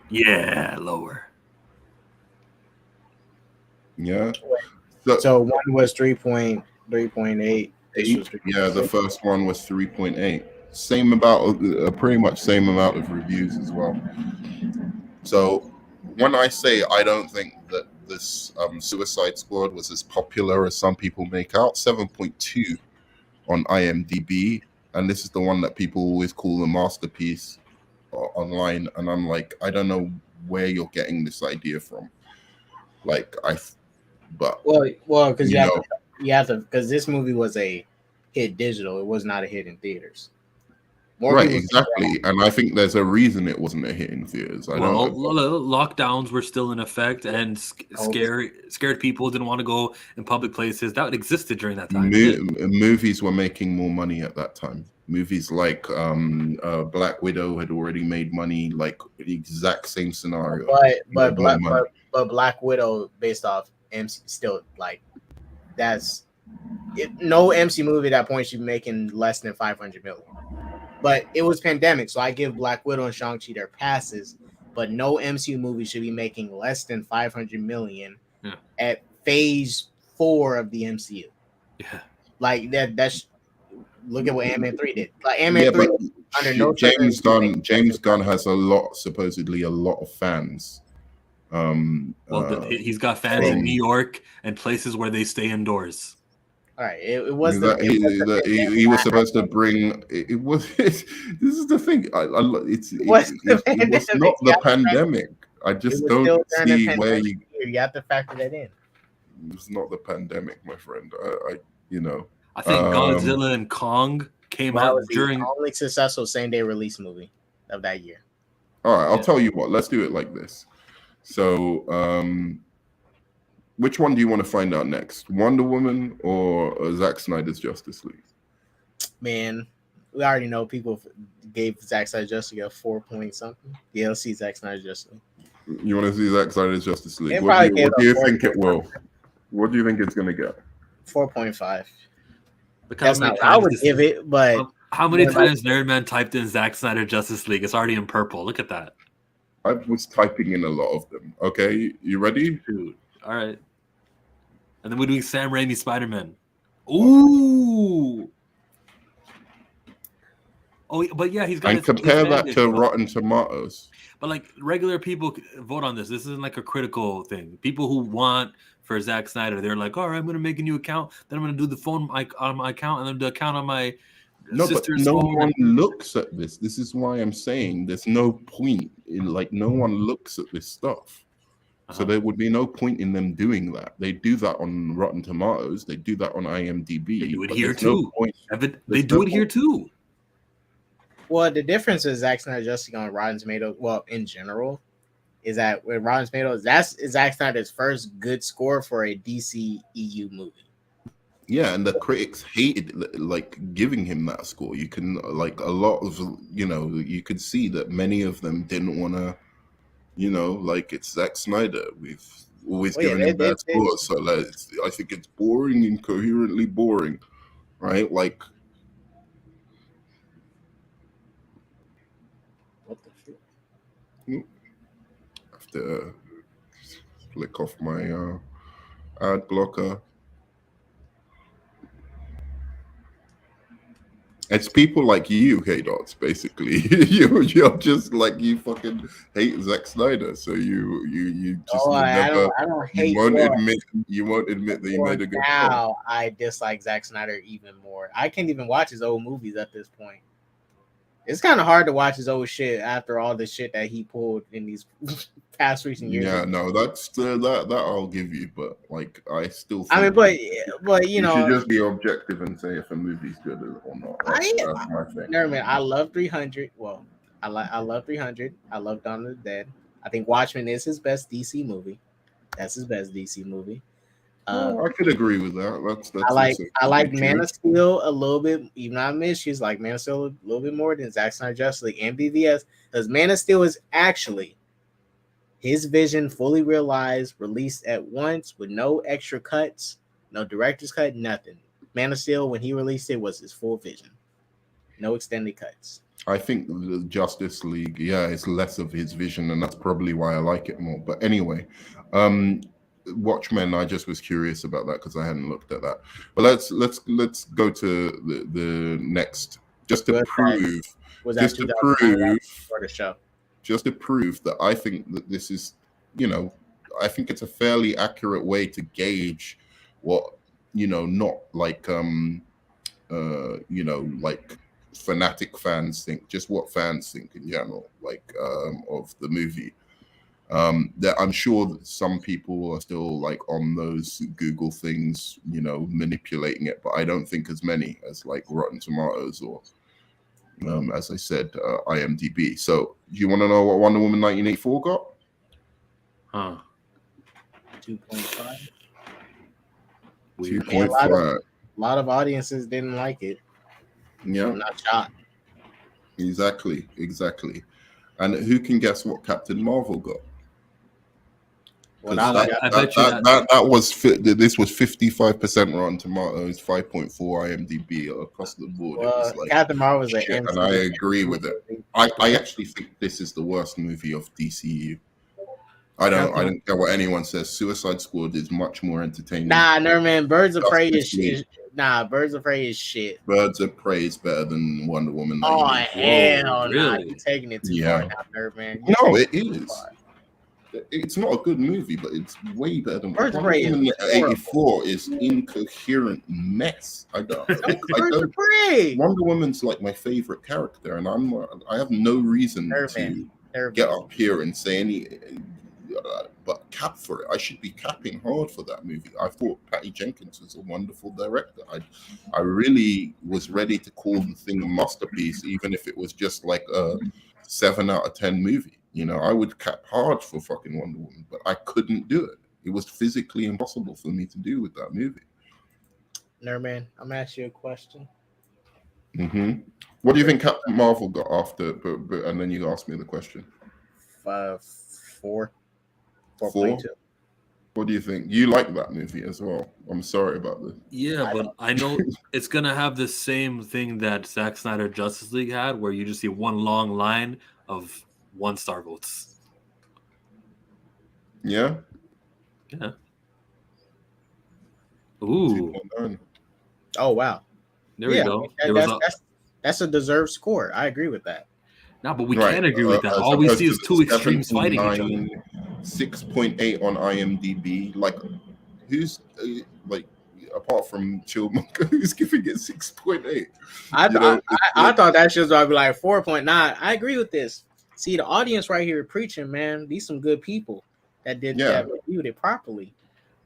Yeah, lower. Yeah. So one was 3.8. Yeah, the first one was 3.8. Same about pretty much same amount of reviews as well. So when I say I don't think that this Suicide Squad was as popular as some people make out, 7.2 on IMDb, and this is the one that people always call the masterpiece online, and I'm like, I don't know where you're getting this idea from. Because you have to, because this movie was a hit digital. It was not a hit in theaters. Right, exactly. And I think there's a reason it wasn't a hit in theaters. Lockdowns were still in effect, and scared people didn't want to go in public places. That existed during that time. Movies were making more money at that time. Movies like Black Widow had already made money, like the exact same scenario. But Black Widow, based off MC, still like that's it. No MC movie at that point should be making less than 500 million. But it was pandemic, so I give Black Widow and Shang-Chi their passes. But no MCU movie should be making less than 500 million at phase 4 of the MCU. Yeah, like that's look at what Ant-Man 3 did. Like Ant-Man 3 under no James Gunn has supposedly a lot of fans. He's got fans in New York and places where they stay indoors. All right, it was he was supposed to bring. It was. This is the thing. It was not the pandemic. I just don't see where you have to factor that in. It's not the pandemic, my friend. I think Godzilla and Kong came out during the only successful same-day release movie of that year. All right, I'll tell you what. Let's do it like this. So, which one do you want to find out next? Wonder Woman or Zack Snyder's Justice League? Man, we already know people gave Zack Snyder's Justice League a 4 point something. Yeah, let's see Zack Snyder's Justice League. You want to see Zack Snyder's Justice League? What do you think it will? What do you think it's going to get? 4.5. That's not what I would give it, but how many times Nerdman typed in Zack Snyder Justice League? It's already in purple. Look at that. I was typing in a lot of them. Okay, you ready? Dude. All right. And then we're doing Sam Raimi Spider-Man. Ooh. Oh, but yeah, he's got And his compare that advantage, to but Rotten Tomatoes. like regular people vote on this. This isn't like a critical thing. People who want for Zack Snyder, they're like, all right, I'm gonna make a new account, then I'm gonna do the phone on my account, and then the account on my No, but sister's no phone. one looks at this. This is why I'm saying there's no point in like no one looks at this stuff. So there would be no point in them doing that. They do that on Rotten Tomatoes. They do that on IMDb. They do it but here there's no too. point. They do it here too. Well, the difference is Zack Snyder Justice on Rotten Tomatoes. Well, in general, is that with Rotten Tomatoes, that's Zack Snyder's first good score for a DC EU movie. Yeah, and the critics hated like giving him that score. You can like a lot of you could see that many of them didn't want to. Like it's Zack Snyder. We've always given him bad scores, so like, I think it's boring, incoherently boring, right? Like, What the shit? I have to flick off my ad blocker. It's people like you, K-Dots, basically. You're just like you fucking hate Zack Snyder, so you just I don't hate. you won't admit that you made a good point. Now I dislike Zack Snyder even more. I can't even watch his old movies at this point. It's kind of hard to watch his old shit after all the shit that he pulled in these past recent years. Yeah, no, that's that I'll give you, but like I still. I mean, but you know, should just be objective and say if a movie's good or not. That's my thing. Never mind. I love 300. Well, I love 300. I love Dawn of the Dead. I think Watchmen is his best DC movie. That's his best DC movie. I could agree with that. That's I like Man of Steel a little bit, even though I miss she's like Man of Steel a little bit more than Zack Snyder Justice League and BVS, because Man of Steel is actually his vision fully realized, released at once with no extra cuts, no director's cut, nothing. Man of Steel, when he released it, was his full vision, no extended cuts. I think the Justice League, it's less of his vision, and that's probably why I like it more. But anyway, Watchmen, I just was curious about that because I hadn't looked at that. But let's go to the next, just to prove that I think that this is, I think it's a fairly accurate way to gauge what, not like like fanatic fans think, just what fans think in general, like of the movie. That I'm sure that some people are still like on those Google things, manipulating it, but I don't think as many as like Rotten Tomatoes or, as I said, IMDb. So, do you want to know what Wonder Woman 1984 got? 2.5. 2.5. A lot of audiences didn't like it. Yeah, I'm not shocked. Exactly. And who can guess what Captain Marvel got? This was 55% Rotten Tomatoes, 5.4 IMDb across the board. It was like Captain Marvel was shit, and I agree with it. I actually think this is the worst movie of DCU. I don't care what anyone says. Suicide Squad is much more entertaining. Nah, no man. Birds of Prey is shit. Birds of Prey is shit. Birds of Prey is better than Wonder Woman. Oh hell, really? nah! You're taking it too far now, Nerd Man. No, it is. It's not a good movie, but it's way better than Wonder Woman 84 is incoherent mess. Wonder Woman's like my favorite character, and I have no reason to get up here and say any but cap for it. I should be capping hard for that movie. I thought Patty Jenkins was a wonderful director. I really was ready to call the thing a masterpiece, even if it was just like a 7 out of 10 movie. I would cap hard for fucking Wonder Woman, but I couldn't do it. It was physically impossible for me to do with that movie. Nerman, I'm gonna ask you a question. What do you think Captain Marvel got after? But and then you ask me the question. 4. 4. What do you think? You like that movie as well? I'm sorry about this. Yeah, but I know it's gonna have the same thing that Zack Snyder Justice League had, where you just see one long line of 1-star votes. Yeah. Ooh. 2.9. Oh wow. There we go. There was a That's a deserved score. I agree with that. no, but we Right, can't agree with that. as All we opposed see to is the two extremes fighting each other. 7.9, 6.8 on IMDb. Like, who's like apart from Chillmonger, who's giving it 6.8? I thought that shit was gonna be like 4.9. I agree with this. See, the audience right here preaching, man. These some good people that that reviewed it properly.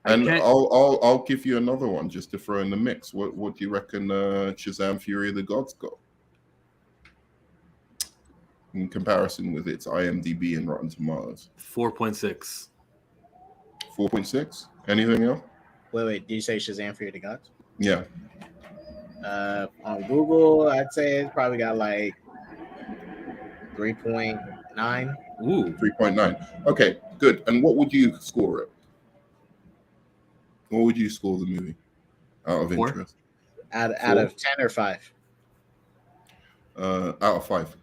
And I'll give you another one just to throw in the mix. What do you reckon Shazam Fury of the Gods got in comparison with its IMDb and Rotten Tomatoes? 4.6. 4.6. Anything else? Wait. Did you say Shazam Fury of the Gods? Yeah. On Google, I'd say it's probably got like 3.9. Ooh. 3.9. Okay, good. And what would you score it? What would you score the movie out of 4? interest? Out of 10 or 5? Out of 5.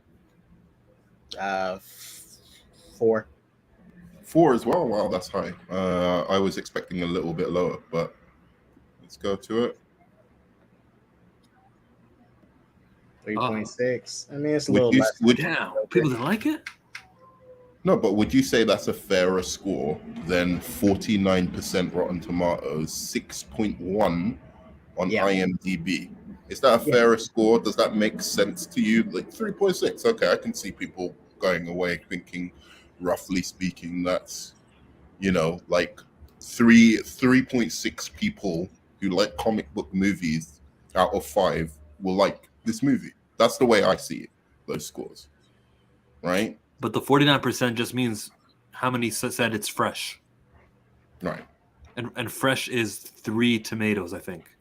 4. 4 as well. Wow, that's high. I was expecting a little bit lower, but let's go to it. 3.6. I mean, it's a little less. Damn, people didn't like it? No, but would you say that's a fairer score than 49% Rotten Tomatoes, 6.1 on IMDb? Is that a fairer score? Does that make sense to you? Like 3.6. Okay, I can see people going away thinking, roughly speaking, that's, like 3.6 people who like comic book movies out of 5 will like this movie. That's the way I see it, those scores. Right? But the 49% just means how many said it's fresh. Right. And fresh is 3 tomatoes, I think.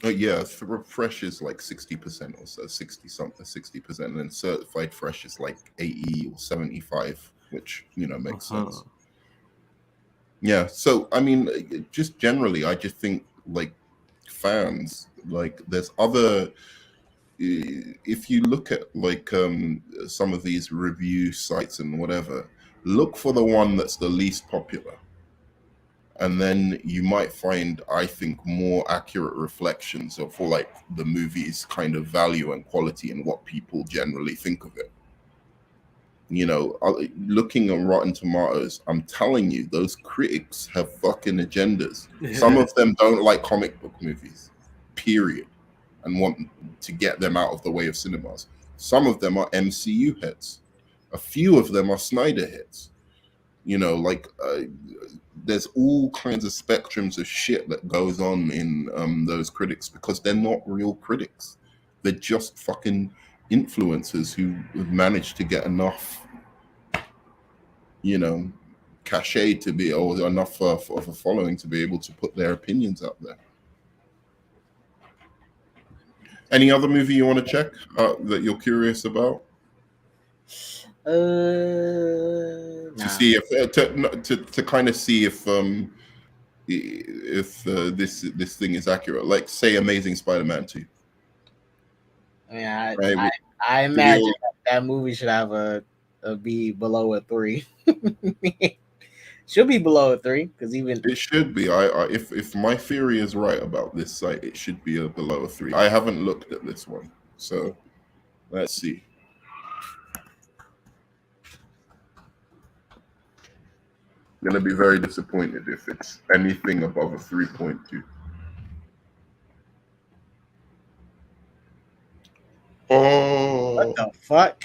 Yeah, fresh is like 60% or so, 60%, and then certified fresh is like 80 or 75, which makes sense. Yeah, so I mean, just generally, I just think like fans, like there's other. If you look at like some of these review sites and whatever, look for the one that's the least popular. And then you might find, I think, more accurate reflections of for like the movie's kind of value and quality and what people generally think of it. Looking at Rotten Tomatoes, I'm telling you, those critics have fucking agendas. Yeah. Some of them don't like comic book movies, period, and want to get them out of the way of cinemas. Some of them are MCU heads. A few of them are Snyder heads. There's all kinds of spectrums of shit that goes on in those critics because they're not real critics. They're just fucking influencers who have managed to get enough, cachet to be, or enough of a following to be able to put their opinions out there. Any other movie you want to check that you're curious about? To see if to kind of see if this thing is accurate, like say Amazing Spider-Man 2. I mean, I imagine that movie should have a be below a 3. Should be below a 3 because even it should be. If my theory is right about this site, it should be below a 3. I haven't looked at this one, so let's see. I'm gonna be very disappointed if it's anything above a 3.2. Oh, what the fuck?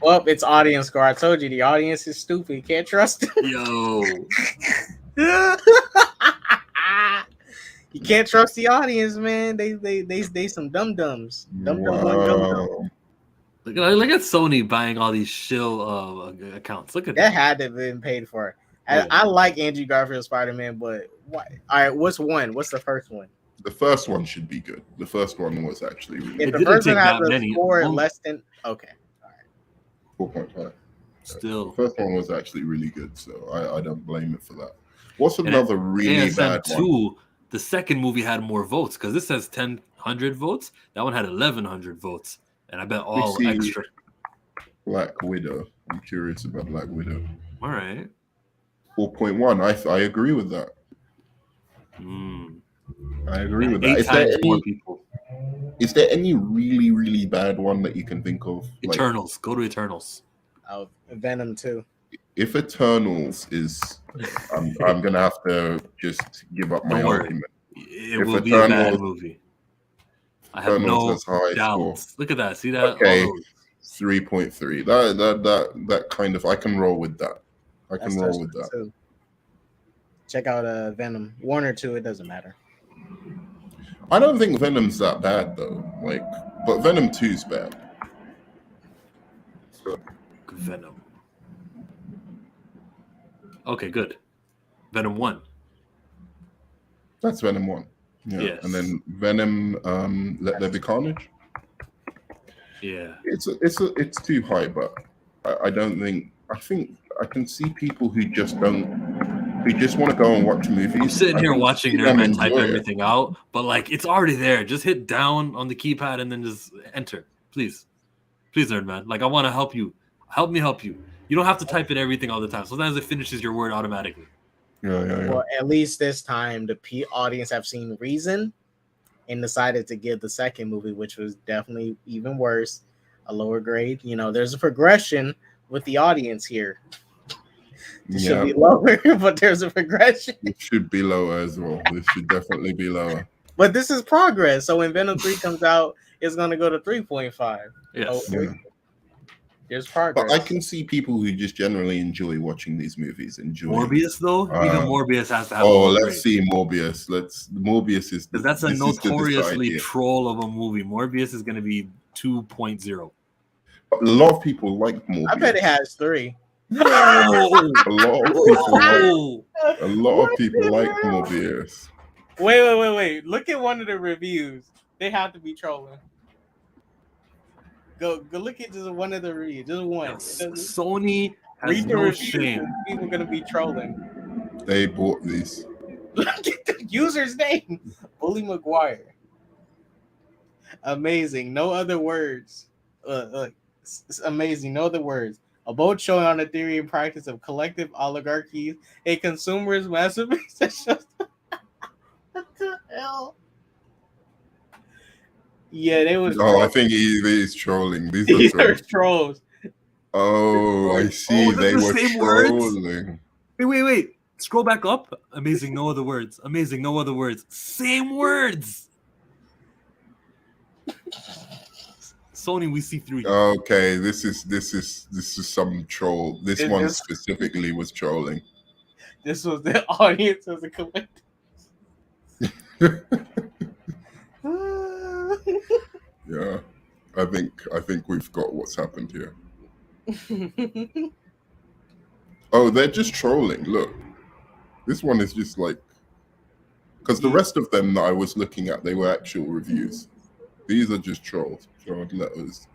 Well, it's audience score. I told you the audience is stupid. You can't trust them. Yo. You can't trust the audience, man. They some dum-dums. Dum-dum. Look at Sony buying all these shill accounts. Look at that. Had to have been paid for. I like Andrew Garfield Spider-Man, but why? All right, what's the first one? The first one should be good. The first one was actually really good. If the first one has a score less than okay. 4.5. Still, the first one was actually really good, so I don't blame it for that. What's another really bad one? The second movie had more votes because this says 1,000 votes. That one had 1,100 votes, and I bet all extra. Black Widow. I'm curious about Black Widow. All right. 4.1. I agree with that. I agree with that. 8 Is there times more any? people. Is there any really, really bad one that you can think of? Like, Eternals. Go to Eternals. Oh, Venom 2. if Eternals is, I'm gonna have to just give up my Don't worry. argument. It If will be a bad Eternals, movie. I have Eternals no has high score. doubts. Look at that. See that? Okay, All those. 3.3. That kind of, I can roll with that. I can That's roll with that. too. Check out Venom 1 or 2. It doesn't matter. I don't think Venom's that bad though. Like, but Venom 2's bad. So, Venom. Okay, good. Venom 1. that's Venom 1. Yeah. Yes. And then Venom, Let There Be Carnage. Yeah. It's too high, but I don't think. I think I can see people who just want to go and watch movies. I'm sitting here watching Nerdman type enjoy it. everything out, but like it's already there. Just hit down on the keypad and then just enter. Please, Nerdman. Like I want to help you. Help me help you. You don't have to type in everything all the time. Sometimes it finishes your word automatically. Yeah. Well, at least this time the audience have seen reason and decided to give the second movie, which was definitely even worse, a lower grade. You know, there's a progression with the audience here. It should be lower, but there's a progression. It should be lower as well. This should definitely be lower. But this is progress. So when Venom 3 comes out, it's going to go to 3.5. Yes. So there's progress. But I can see people who just generally enjoy watching these movies. Morbius, though, even Morbius has to have. Oh, let's see Morbius. Morbius is because that's a notoriously troll of a movie. Morbius is going to be 2.0. A lot of people like Morbius. I bet it has 3. A lot of people like Morbius. Wait. Look at one of the reviews. They have to be trolling. Go look at just one of the reviews. Just one. Sony has no shame. People are gonna be trolling. They bought these. Look at the user's name. Bully McGuire. Amazing. No other words. It's amazing. No other words. A boat showing on the theory and practice of collective oligarchies, a consumerist masterpiece that shows. What the hell? Yeah, they was. I think he's trolling. These are trolls. Oh, I see. They were trolling. Words? Wait. Scroll back up. Amazing. No other words. Amazing. No other words. Same words. Sony, we see through you. Okay, this is some troll. This one specifically was trolling. This was the audience as a collective. Yeah, I think we've got what's happened here. Oh, they're just trolling. Look, this one is just like, because the rest of them that I was looking at, they were actual reviews. These are just trolls. Trolled letters.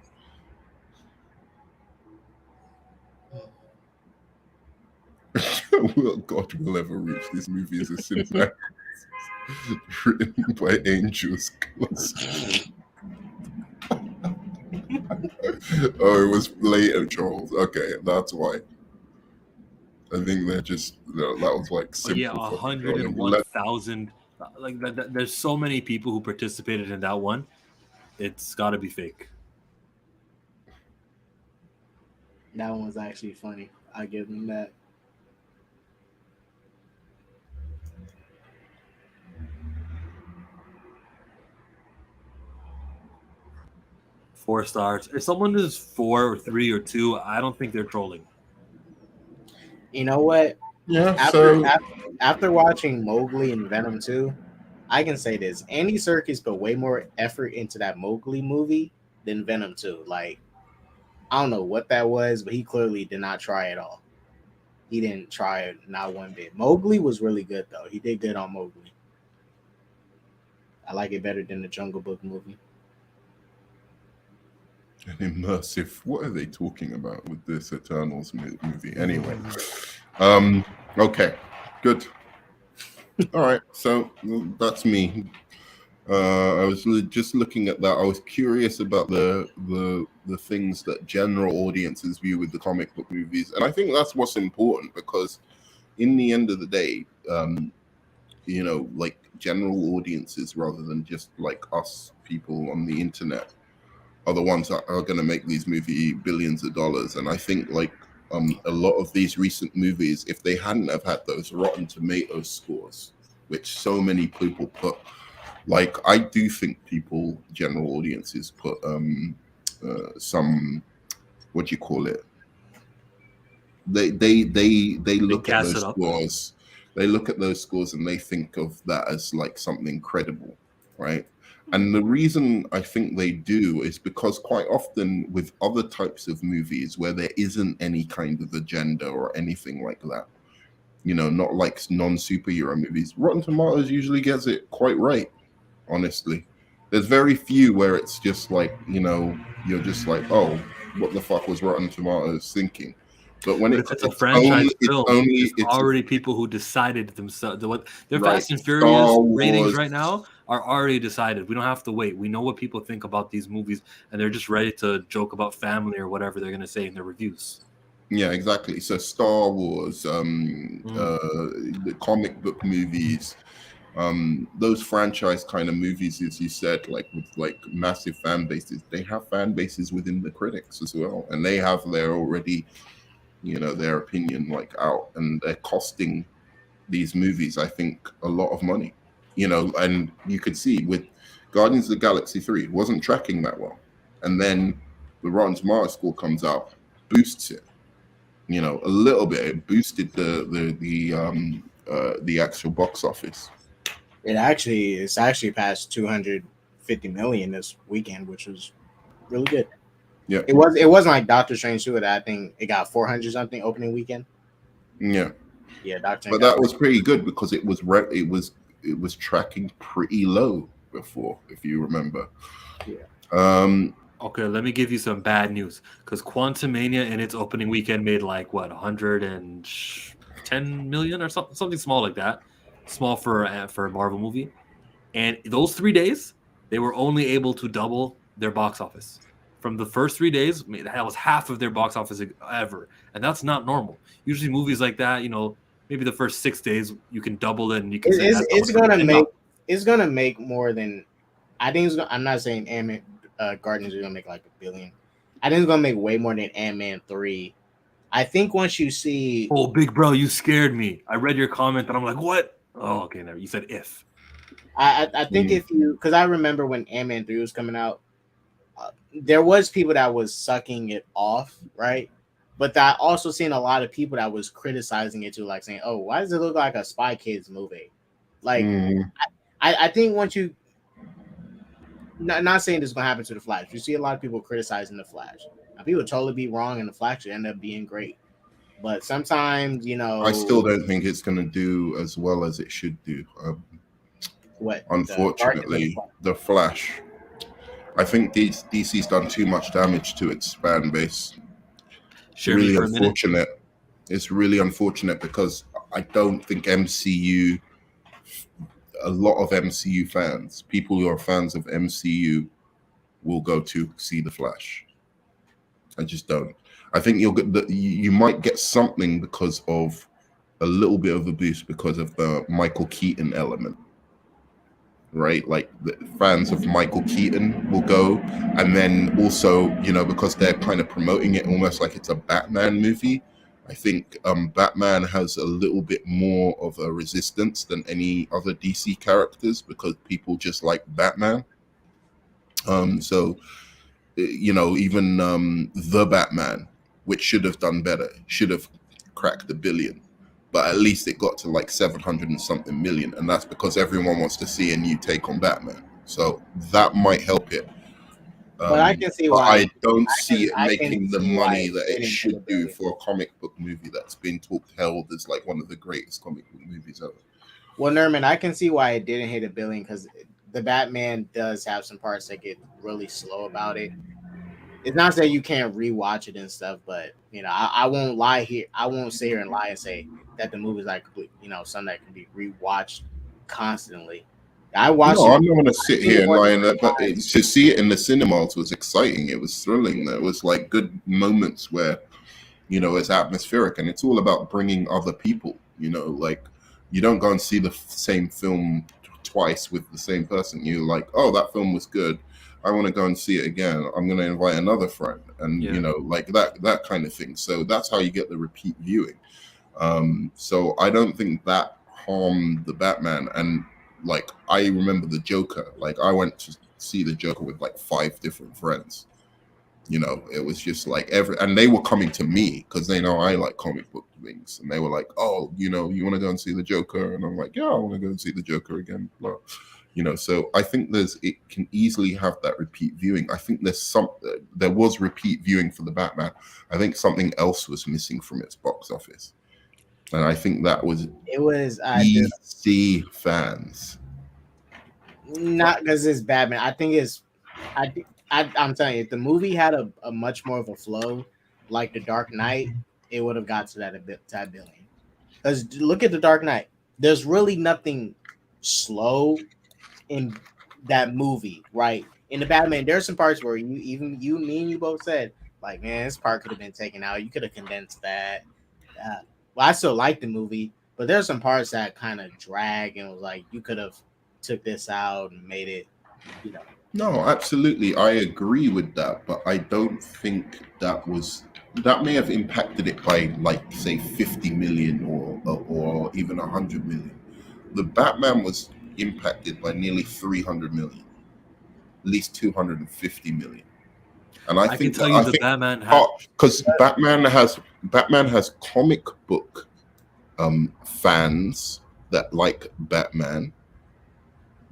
Will God will ever reach this movie as a cinematic written by angels. Oh, it was later trolls. Okay, that's why. I think they're just that was like simple. Yeah, 101,000. Like that, there's so many people who participated in that one. It's got to be fake. That one was actually funny. I give them that. Four stars. If someone is 4 or 3 or 2, I don't think they're trolling. You know what? Yeah. After watching Mowgli and Venom 2, I can say this: Andy Serkis put way more effort into that Mowgli movie than Venom 2. Like, I don't know what that was, but he clearly did not try at all. He didn't try it, not one bit. Mowgli was really good, though. He did good on Mowgli. I like it better than the Jungle Book movie. An immersive. What are they talking about with this Eternals movie? Anyway, okay, good. All right, so that's me. I was just looking at that. I was curious about the things that general audiences view with the comic book movies, and I think that's what's important because, in the end of the day, like general audiences rather than just like us people on the internet are the ones that are going to make these movies billions of dollars. And I think like a lot of these recent movies, if they hadn't have had those Rotten Tomatoes scores, which so many people put, like I do think people, general audiences, put some, what do you call it? They look at gas those it up. scores. They look at those scores and they think of that as like something credible, right? And the reason I think they do is because quite often with other types of movies where there isn't any kind of agenda or anything like that, not like non-superhero movies, Rotten Tomatoes usually gets it quite right, honestly. There's very few where it's just like, you're just like, oh, what the fuck was Rotten Tomatoes thinking? But when But if it's a franchise film, it's already people who decided themselves. Their Right. Fast and Furious Star ratings Wars. right now are already decided. We don't have to wait. We know what people think about these movies, and they're just ready to joke about family or whatever they're going to say in their reviews. Yeah, exactly. So Star Wars, the comic book movies, those franchise kind of movies, as you said, like with like massive fan bases, they have fan bases within the critics as well, and they have their already, their opinion like out, and they're costing these movies, I think, a lot of money. And you could see with Guardians of the Galaxy 3, it wasn't tracking that well, and then the Rotten Tomatoes score comes out, boosts it. A little bit. It boosted the actual box office. It's actually passed 250 million this weekend, which was really good. Yeah, it wasn't like Doctor Strange 2 that I think it got 400 something opening weekend. Yeah, Doctor. But that was pretty good because it was tracking pretty low before, if you remember. Yeah. Okay, let me give you some bad news because Quantumania in its opening weekend made like what 110 million or something small like that, small for a Marvel movie, and those 3 days they were only able to double their box office. From the first 3 days, that was half of their box office ever, and that's not normal. Usually, movies like that, maybe the first 6 days you can double it, and you can say it's gonna make more than I think. I'm not saying Ant-Man, Guardians are gonna make like $1 billion. I think it's gonna make way more than Ant-Man 3. I think once you see, oh, big bro, you scared me. I read your comment and I'm like, what? Oh, okay, never. You said if. I think if you, because I remember when Ant-Man 3 was coming out. There was people that was sucking it off, right? But I also seen a lot of people that was criticizing it too, like saying, "Oh, why does it look like a Spy Kids movie?" Like, I think once you, not saying this is gonna happen to the Flash, you see a lot of people criticizing the Flash. Now, people totally be wrong, and the Flash end up being great. But sometimes, I still don't think it's going to do as well as it should do. What? Unfortunately, the Flash. I think DC's done too much damage to its fan base. Really unfortunate. It's really unfortunate because I don't think a lot of MCU fans, people who are fans of MCU, will go to see the Flash. I just don't. I think you might get something because of a little bit of a boost because of the Michael Keaton element. Right, like the fans of Michael Keaton will go, and then also because they're kind of promoting it almost like it's a Batman movie. I think Batman has a little bit more of a resistance than any other DC characters because people just like Batman. So even the Batman, which should have done better, should have cracked $1 billion. But at least it got to like 700 and something million. And that's because everyone wants to see a new take on Batman. So that might help it. But I can see why. I don't see it making the money that it should do for a comic book movie that's been held as like one of the greatest comic book movies ever. Well, Nerman, I can see why it didn't hit $1 billion because the Batman does have some parts that get really slow about it. It's not that you can't rewatch it and stuff, but I won't lie here. I won't sit here and lie and say that the movie's like something that can be rewatched constantly. I watched. I'm not going to sit here and lie in that, but to see it in the cinemas was exciting. It was thrilling. There was like good moments where it's atmospheric, and it's all about bringing other people. Like You don't go and see the same film twice with the same person. You're like, oh, that film was good. I want to go and see it again. I'm going to invite another friend, and like that kind of thing. So that's how you get the repeat viewing. So I don't think that harmed the Batman. And like, I remember the Joker. Like, I went to see the Joker with like 5 different friends. It was just like and they were coming to me because they know I like comic book things, and they were like, oh, you want to go and see the Joker? And I'm like, yeah, I want to go and see the Joker again. Blah. So I think it can easily have that repeat viewing. I think there was repeat viewing for the Batman. I think something else was missing from its box office, and I think that was DC fans. Not because it's Batman. I think it's I'm telling you, if the movie had a much more of a flow, like The Dark Knight, it would have got to that billion. Because look at The Dark Knight. There's really nothing slow in that movie, right? In the Batman, there's some parts where me and you both said, like, man, this part could have been taken out. You could have condensed that. Well, I still like the movie, but there's some parts that kind of drag and was like, you could have took this out and made it, No, absolutely. I agree with that, but I don't think that may have impacted it by, like, say 50 million or even 100 million. The Batman was impacted by nearly 300 million, at least 250 million. And I think can tell you the Batman because Batman has comic book fans that like Batman.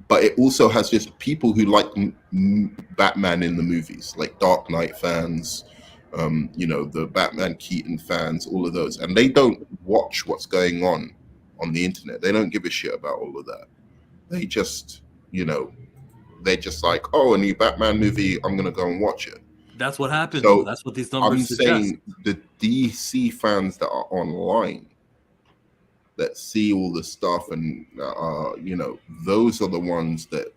But it also has just people who like Batman in the movies, like Dark Knight fans, the Batman Keaton fans, all of those. And they don't watch what's going on the internet. They don't give a shit about all of that. They just, they're just like, oh, a new Batman movie, I'm going to go and watch it. That's what happens. So that's what these numbers suggest. saying the DC fans that are online, that see all the stuff, and those are the ones that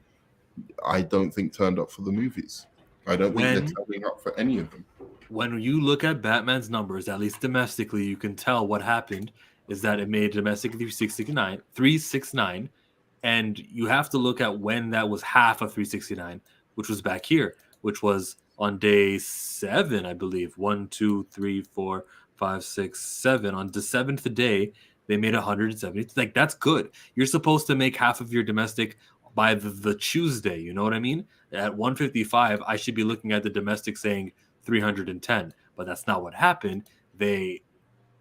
I don't think turned up for the movies. I don't think they're turning up for any of them. When you look at Batman's numbers, at least domestically, you can tell what happened is that it made domestic 369, and you have to look at when that was half of 369, which was back here, which was on day 7, I believe. 1, 2, 3, 4, 5, 6, 7. On the 7th day, they made 170. Like, that's good. You're supposed to make half of your domestic by the Tuesday. You know what I mean? At 155, I should be looking at the domestic saying 310, but that's not what happened. They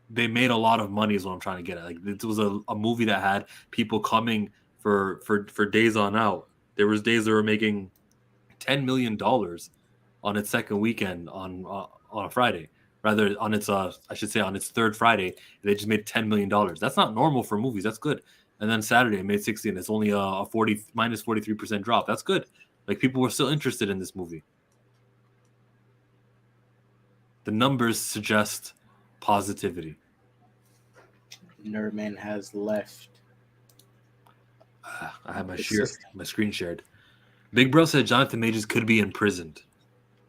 made a lot of money is what I'm trying to get at. Like, it was a movie that had people coming for days on out. There was days they were making $10 million on its second weekend on a Friday. Rather, on its on its third Friday, they just made $10 million. That's not normal for movies. That's good. And then Saturday, it made 60, and it's only a minus 43% drop. That's good. Like, people were still interested in this movie. The numbers suggest positivity. Nerdman has left. I have my screen shared. Big Bro said Jonathan Majors could be imprisoned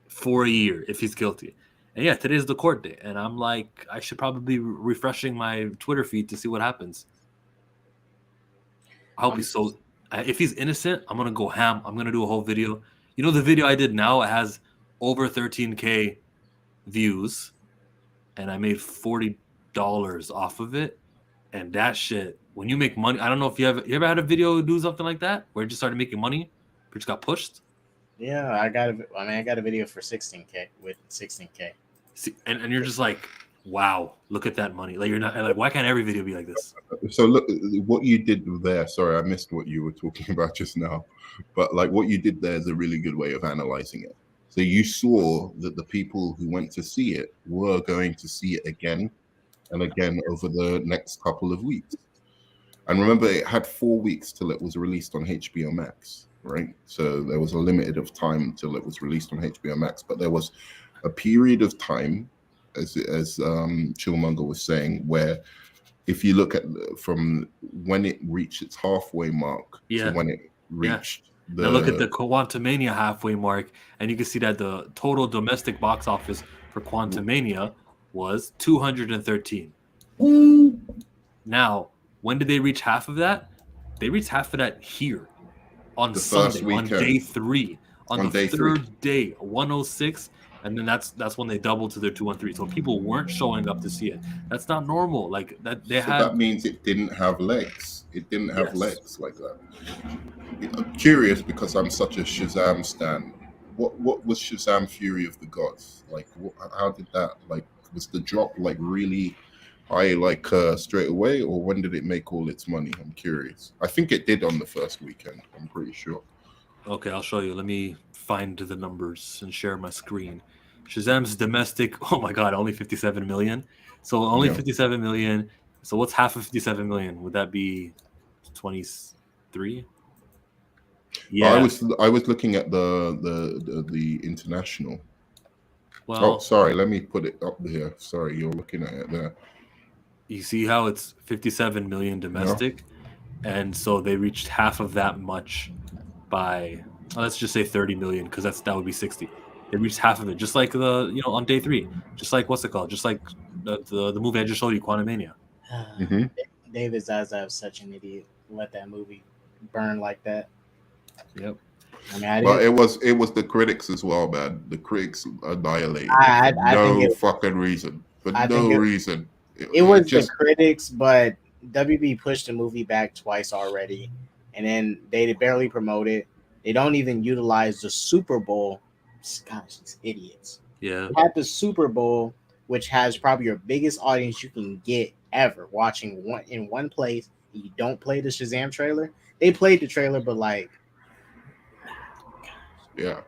for a year if he's guilty. And yeah, today's the court day. And I'm like, I should probably be refreshing my Twitter feed to see what happens. I hope if he's innocent, I'm going to go ham. I'm going to do a whole video. You know, the video I did now, it has over 13K views. And I made $40 off of it. And that shit, when you make money, I don't know if you ever had a video do something like that where it just started making money, but just got pushed. Yeah, I got a video for 16K with 16K. See, and you're just like, wow, look at that money. Like, you're not like, why can't every video be like this? So look, what you did there, sorry, I missed what you were talking about just now, but like what you did there is a really good way of analyzing it. So you saw that the people who went to see it were going to see it again and again over the next couple of weeks. And remember, it had 4 weeks till it was released on HBO Max, right? So there was a limited of time till it was released on HBO Max, but there was a period of time, as Chillmonger was saying, where if you look at from when it reached its halfway mark to when it reached now look at the Quantumania halfway mark, and you can see that the total domestic box office for Quantumania was 213. Now, When did they reach half of that? They reached half of that here on The Sunday, first on weekend. day 3, on On the day third day, 106, and then that's when they doubled to their 213. So people weren't showing up to see it. That's not normal. Like that, they So had. that means it didn't have legs. It didn't have Yes. legs like that. I'm curious because I'm such a Shazam stan. What was Shazam Fury of the Gods like? How did that like? Was the drop like really high like straight away, or when did it make all its money? I'm curious. I think it did on the first weekend. I'm pretty sure. Okay, I'll show you. Let me find the numbers and share my screen. Shazam's domestic. Oh my God, only 57 million. So only Yeah. 57 million. So what's half of 57 million? Would that be 23? Yeah. I was looking at the international. Oh, Well, sorry. Let me put it up there. Sorry, you're looking at it there. you see how it's 57 million domestic, and so they reached half of that much by let's just say 30 million because that would be 60. They reached half of it, just like on day 3, just like what's it called, just like the movie I just showed you, Quantumania. Mm-hmm. David Zaslav is such an idiot. Let that movie burn like that. Yep. I mean, I But didn't. it was the critics as well, man. The critics annihilated I, it for I think no it. fucking reason. For I think no it. reason. It It was the just critics, but WB pushed the movie back twice already, and then they barely promote it. They don't even utilize the Super Bowl. Gosh, these idiots. Yeah. You have the Super Bowl, which has probably your biggest audience you can get ever watching one in one place. You don't play the Shazam trailer. They played the trailer, but like, yeah,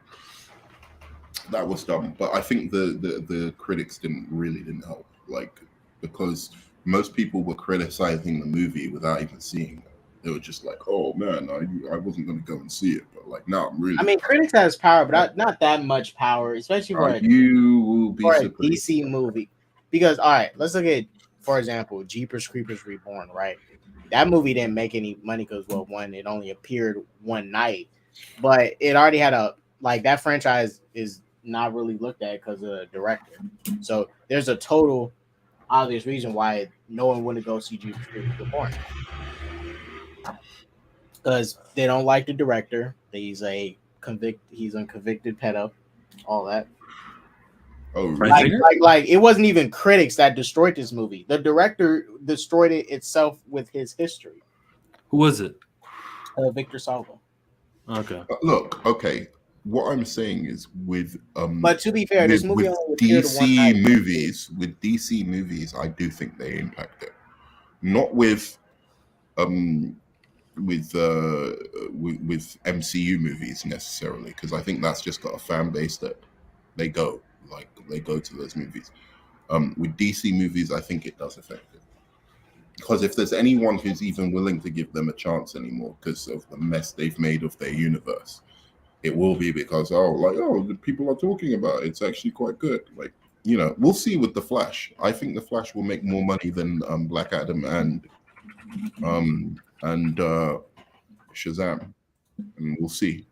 that was dumb. But I think the critics didn't help. Like because most people were criticizing the movie without even seeing it. They were just like, "Oh man, I wasn't going to go and see it," but like, now I'm really. I mean, critics has power, but not that much power, especially You will be for a surprised. DC movie. Because all right, let's look at, for example, Jeepers Creepers Reborn. Right, that movie didn't make any money because one, it only appeared one night, but it already had a that franchise is not really looked at because of the director. So there's a total obvious reason why no one wouldn't go see Jeepers Creepers Reborn because they don't like the director. He's a convicted pedo, all that. Oh, Right. really? Like it wasn't even critics that destroyed this movie. The director destroyed it itself with his history. Who was it? Victor Salva. Okay. Look, okay. What I'm saying is But to be fair, this movie with only appeared one night. DC movies, I do think they impact it. Not with with MCU movies necessarily, because I think that's just got a fan base that they go to those movies. With DC movies, I think it does affect it. Because if there's anyone who's even willing to give them a chance anymore because of the mess they've made of their universe, it will be because the people are talking about it. It's actually quite good. Like, we'll see with the Flash. I think the Flash will make more money than Black Adam and Shazam, and we'll see.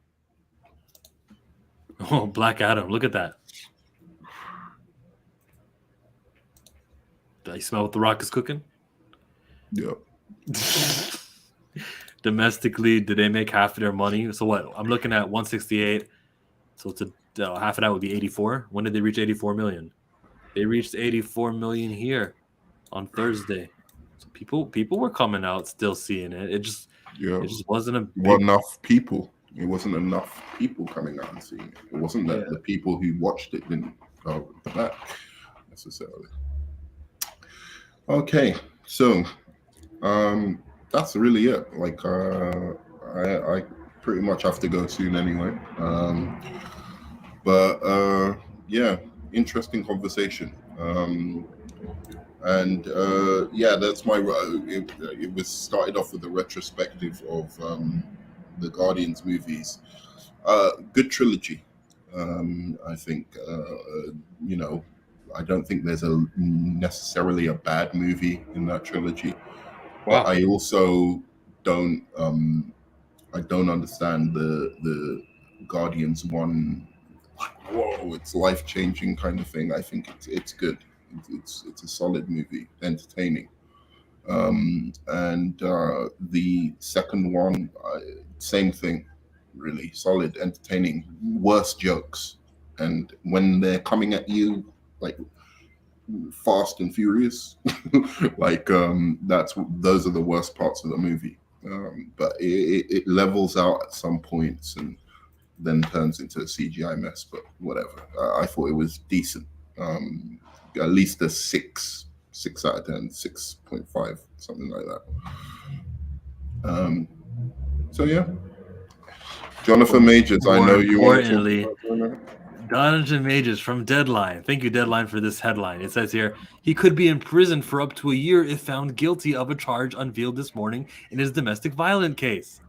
Oh, Black Adam. Look at that. Do you smell what The Rock is cooking? Yeah. Domestically, did they make half of their money? So what? I'm looking at 168. So it's half of that would be 84. When did they reach 84 million? They reached 84 million here on Thursday. So people were coming out still seeing it. It just wasn't a big... enough people. It wasn't enough people coming out and seeing it. It wasn't that the people who watched it didn't go to that necessarily. Okay, so that's really it. Like I pretty much have to go soon anyway. But yeah, interesting conversation. And that's my. It was started off with a retrospective of the Guardians movies. Good trilogy. I think I don't think there's necessarily a bad movie in that trilogy. Wow. But I also don't understand the Guardians one. Whoa, it's life changing kind of thing. I think it's good. It's a solid movie, entertaining. And the second one, same thing, really solid, entertaining, worse jokes. And when they're coming at you like fast and furious, like those are the worst parts of the movie. But it levels out at some points and then turns into a CGI mess. But whatever. I thought it was decent. At least a 6 out of 10, 6.5, something like that. So yeah, Jonathan Majors. I know you want to talk about Jonathan Majors from Deadline. Thank you, Deadline, for this headline. It says here, he could be in prison for up to a year if found guilty of a charge unveiled this morning in his domestic violence case.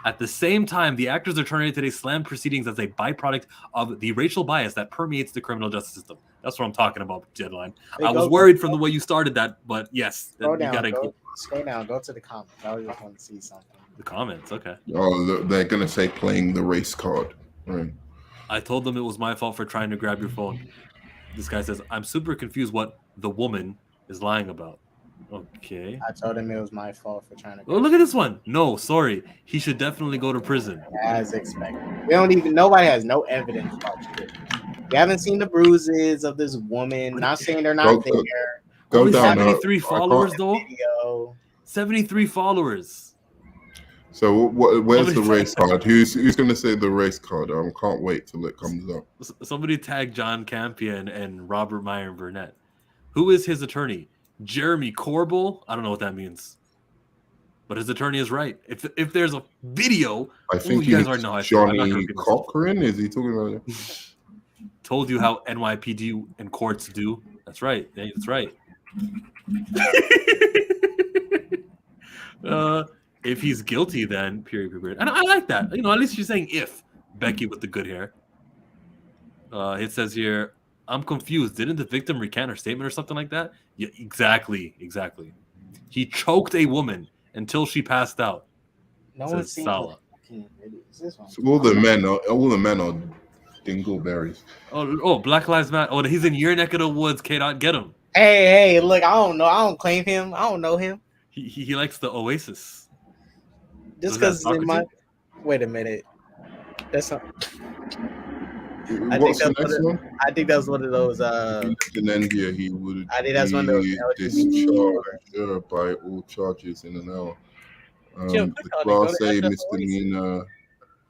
At the same time, the actor's attorney today slammed proceedings as a byproduct of the racial bias that permeates the criminal justice system. That's what I'm talking about, Deadline. I was worried from the way you started that, but yes. Scroll down, go to the comments. I just want to see something. The comments, okay. Oh, look, they're going to say playing the race card. Right. I told them it was my fault for trying to grab your phone. This guy says, I'm super confused what the woman is lying about. Okay. I told him it was my fault for trying to. Oh, look at this one. No, sorry. He should definitely go to prison. As expected. Nobody has no evidence about shit. We haven't seen the bruises of this woman. Not saying they're not there. Go down. 73 followers, though? 73 followers. So where's the race card? Who's going to say the race card? I can't wait till it comes up. Somebody tag John Campion and Robert Meyer Burnett. Who is his attorney? Jeremy Corbell? I don't know what that means. But his attorney is right. If there's a video, I think you guys already know. Johnny Cochran? Is he talking about it? Told you how NYPD and courts do. That's right. That's right. If he's guilty, then period. And I like that. At least you're saying if. Becky with the good hair. It says here, I'm confused. Didn't the victim recant her statement or something like that? Yeah, exactly. He choked a woman until she passed out. No one's seen Salah. So all the men are dingleberries. Oh, Black Lives Matter. Oh, he's in your neck of the woods. K-Dot, get him. Hey, look, I don't know. I don't claim him. I don't know him. He likes the Oasis. Just because in my... Wait a minute. That's not... I think that's one of those. In India, he would. I think that's one of those. Discharged by all charges in an hour. The Class A misdemeanor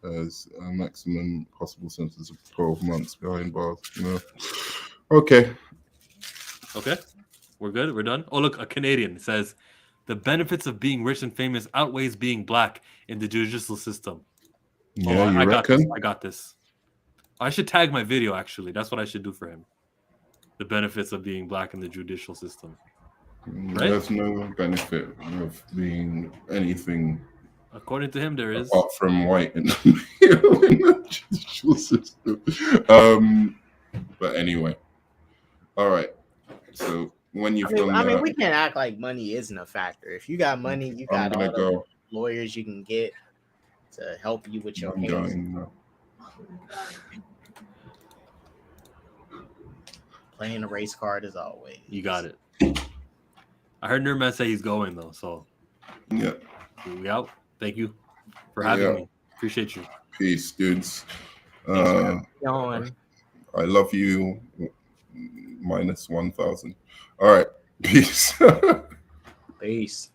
has a maximum possible sentence of 12 months behind bars. No. Okay, we're good. We're done. Oh, look, a Canadian says the benefits of being rich and famous outweighs being black in the judicial system. Yeah, you reckon? I got this. I should tag my video, actually. That's what I should do for him. The benefits of being black in the judicial system. Right? There's no benefit of being anything. According to him, there is. Apart from white in the judicial system. But anyway. All right. So when you've done that... we can't act like money isn't a factor. If you got money, you got all the lawyers you can get to help you with your case. Playing a race card as always. You got it. I heard Nurman say he's going though, so yeah. We out. Thank you for having me. Appreciate you. Peace, dudes. I love you. -1,000. All right. Peace. Peace.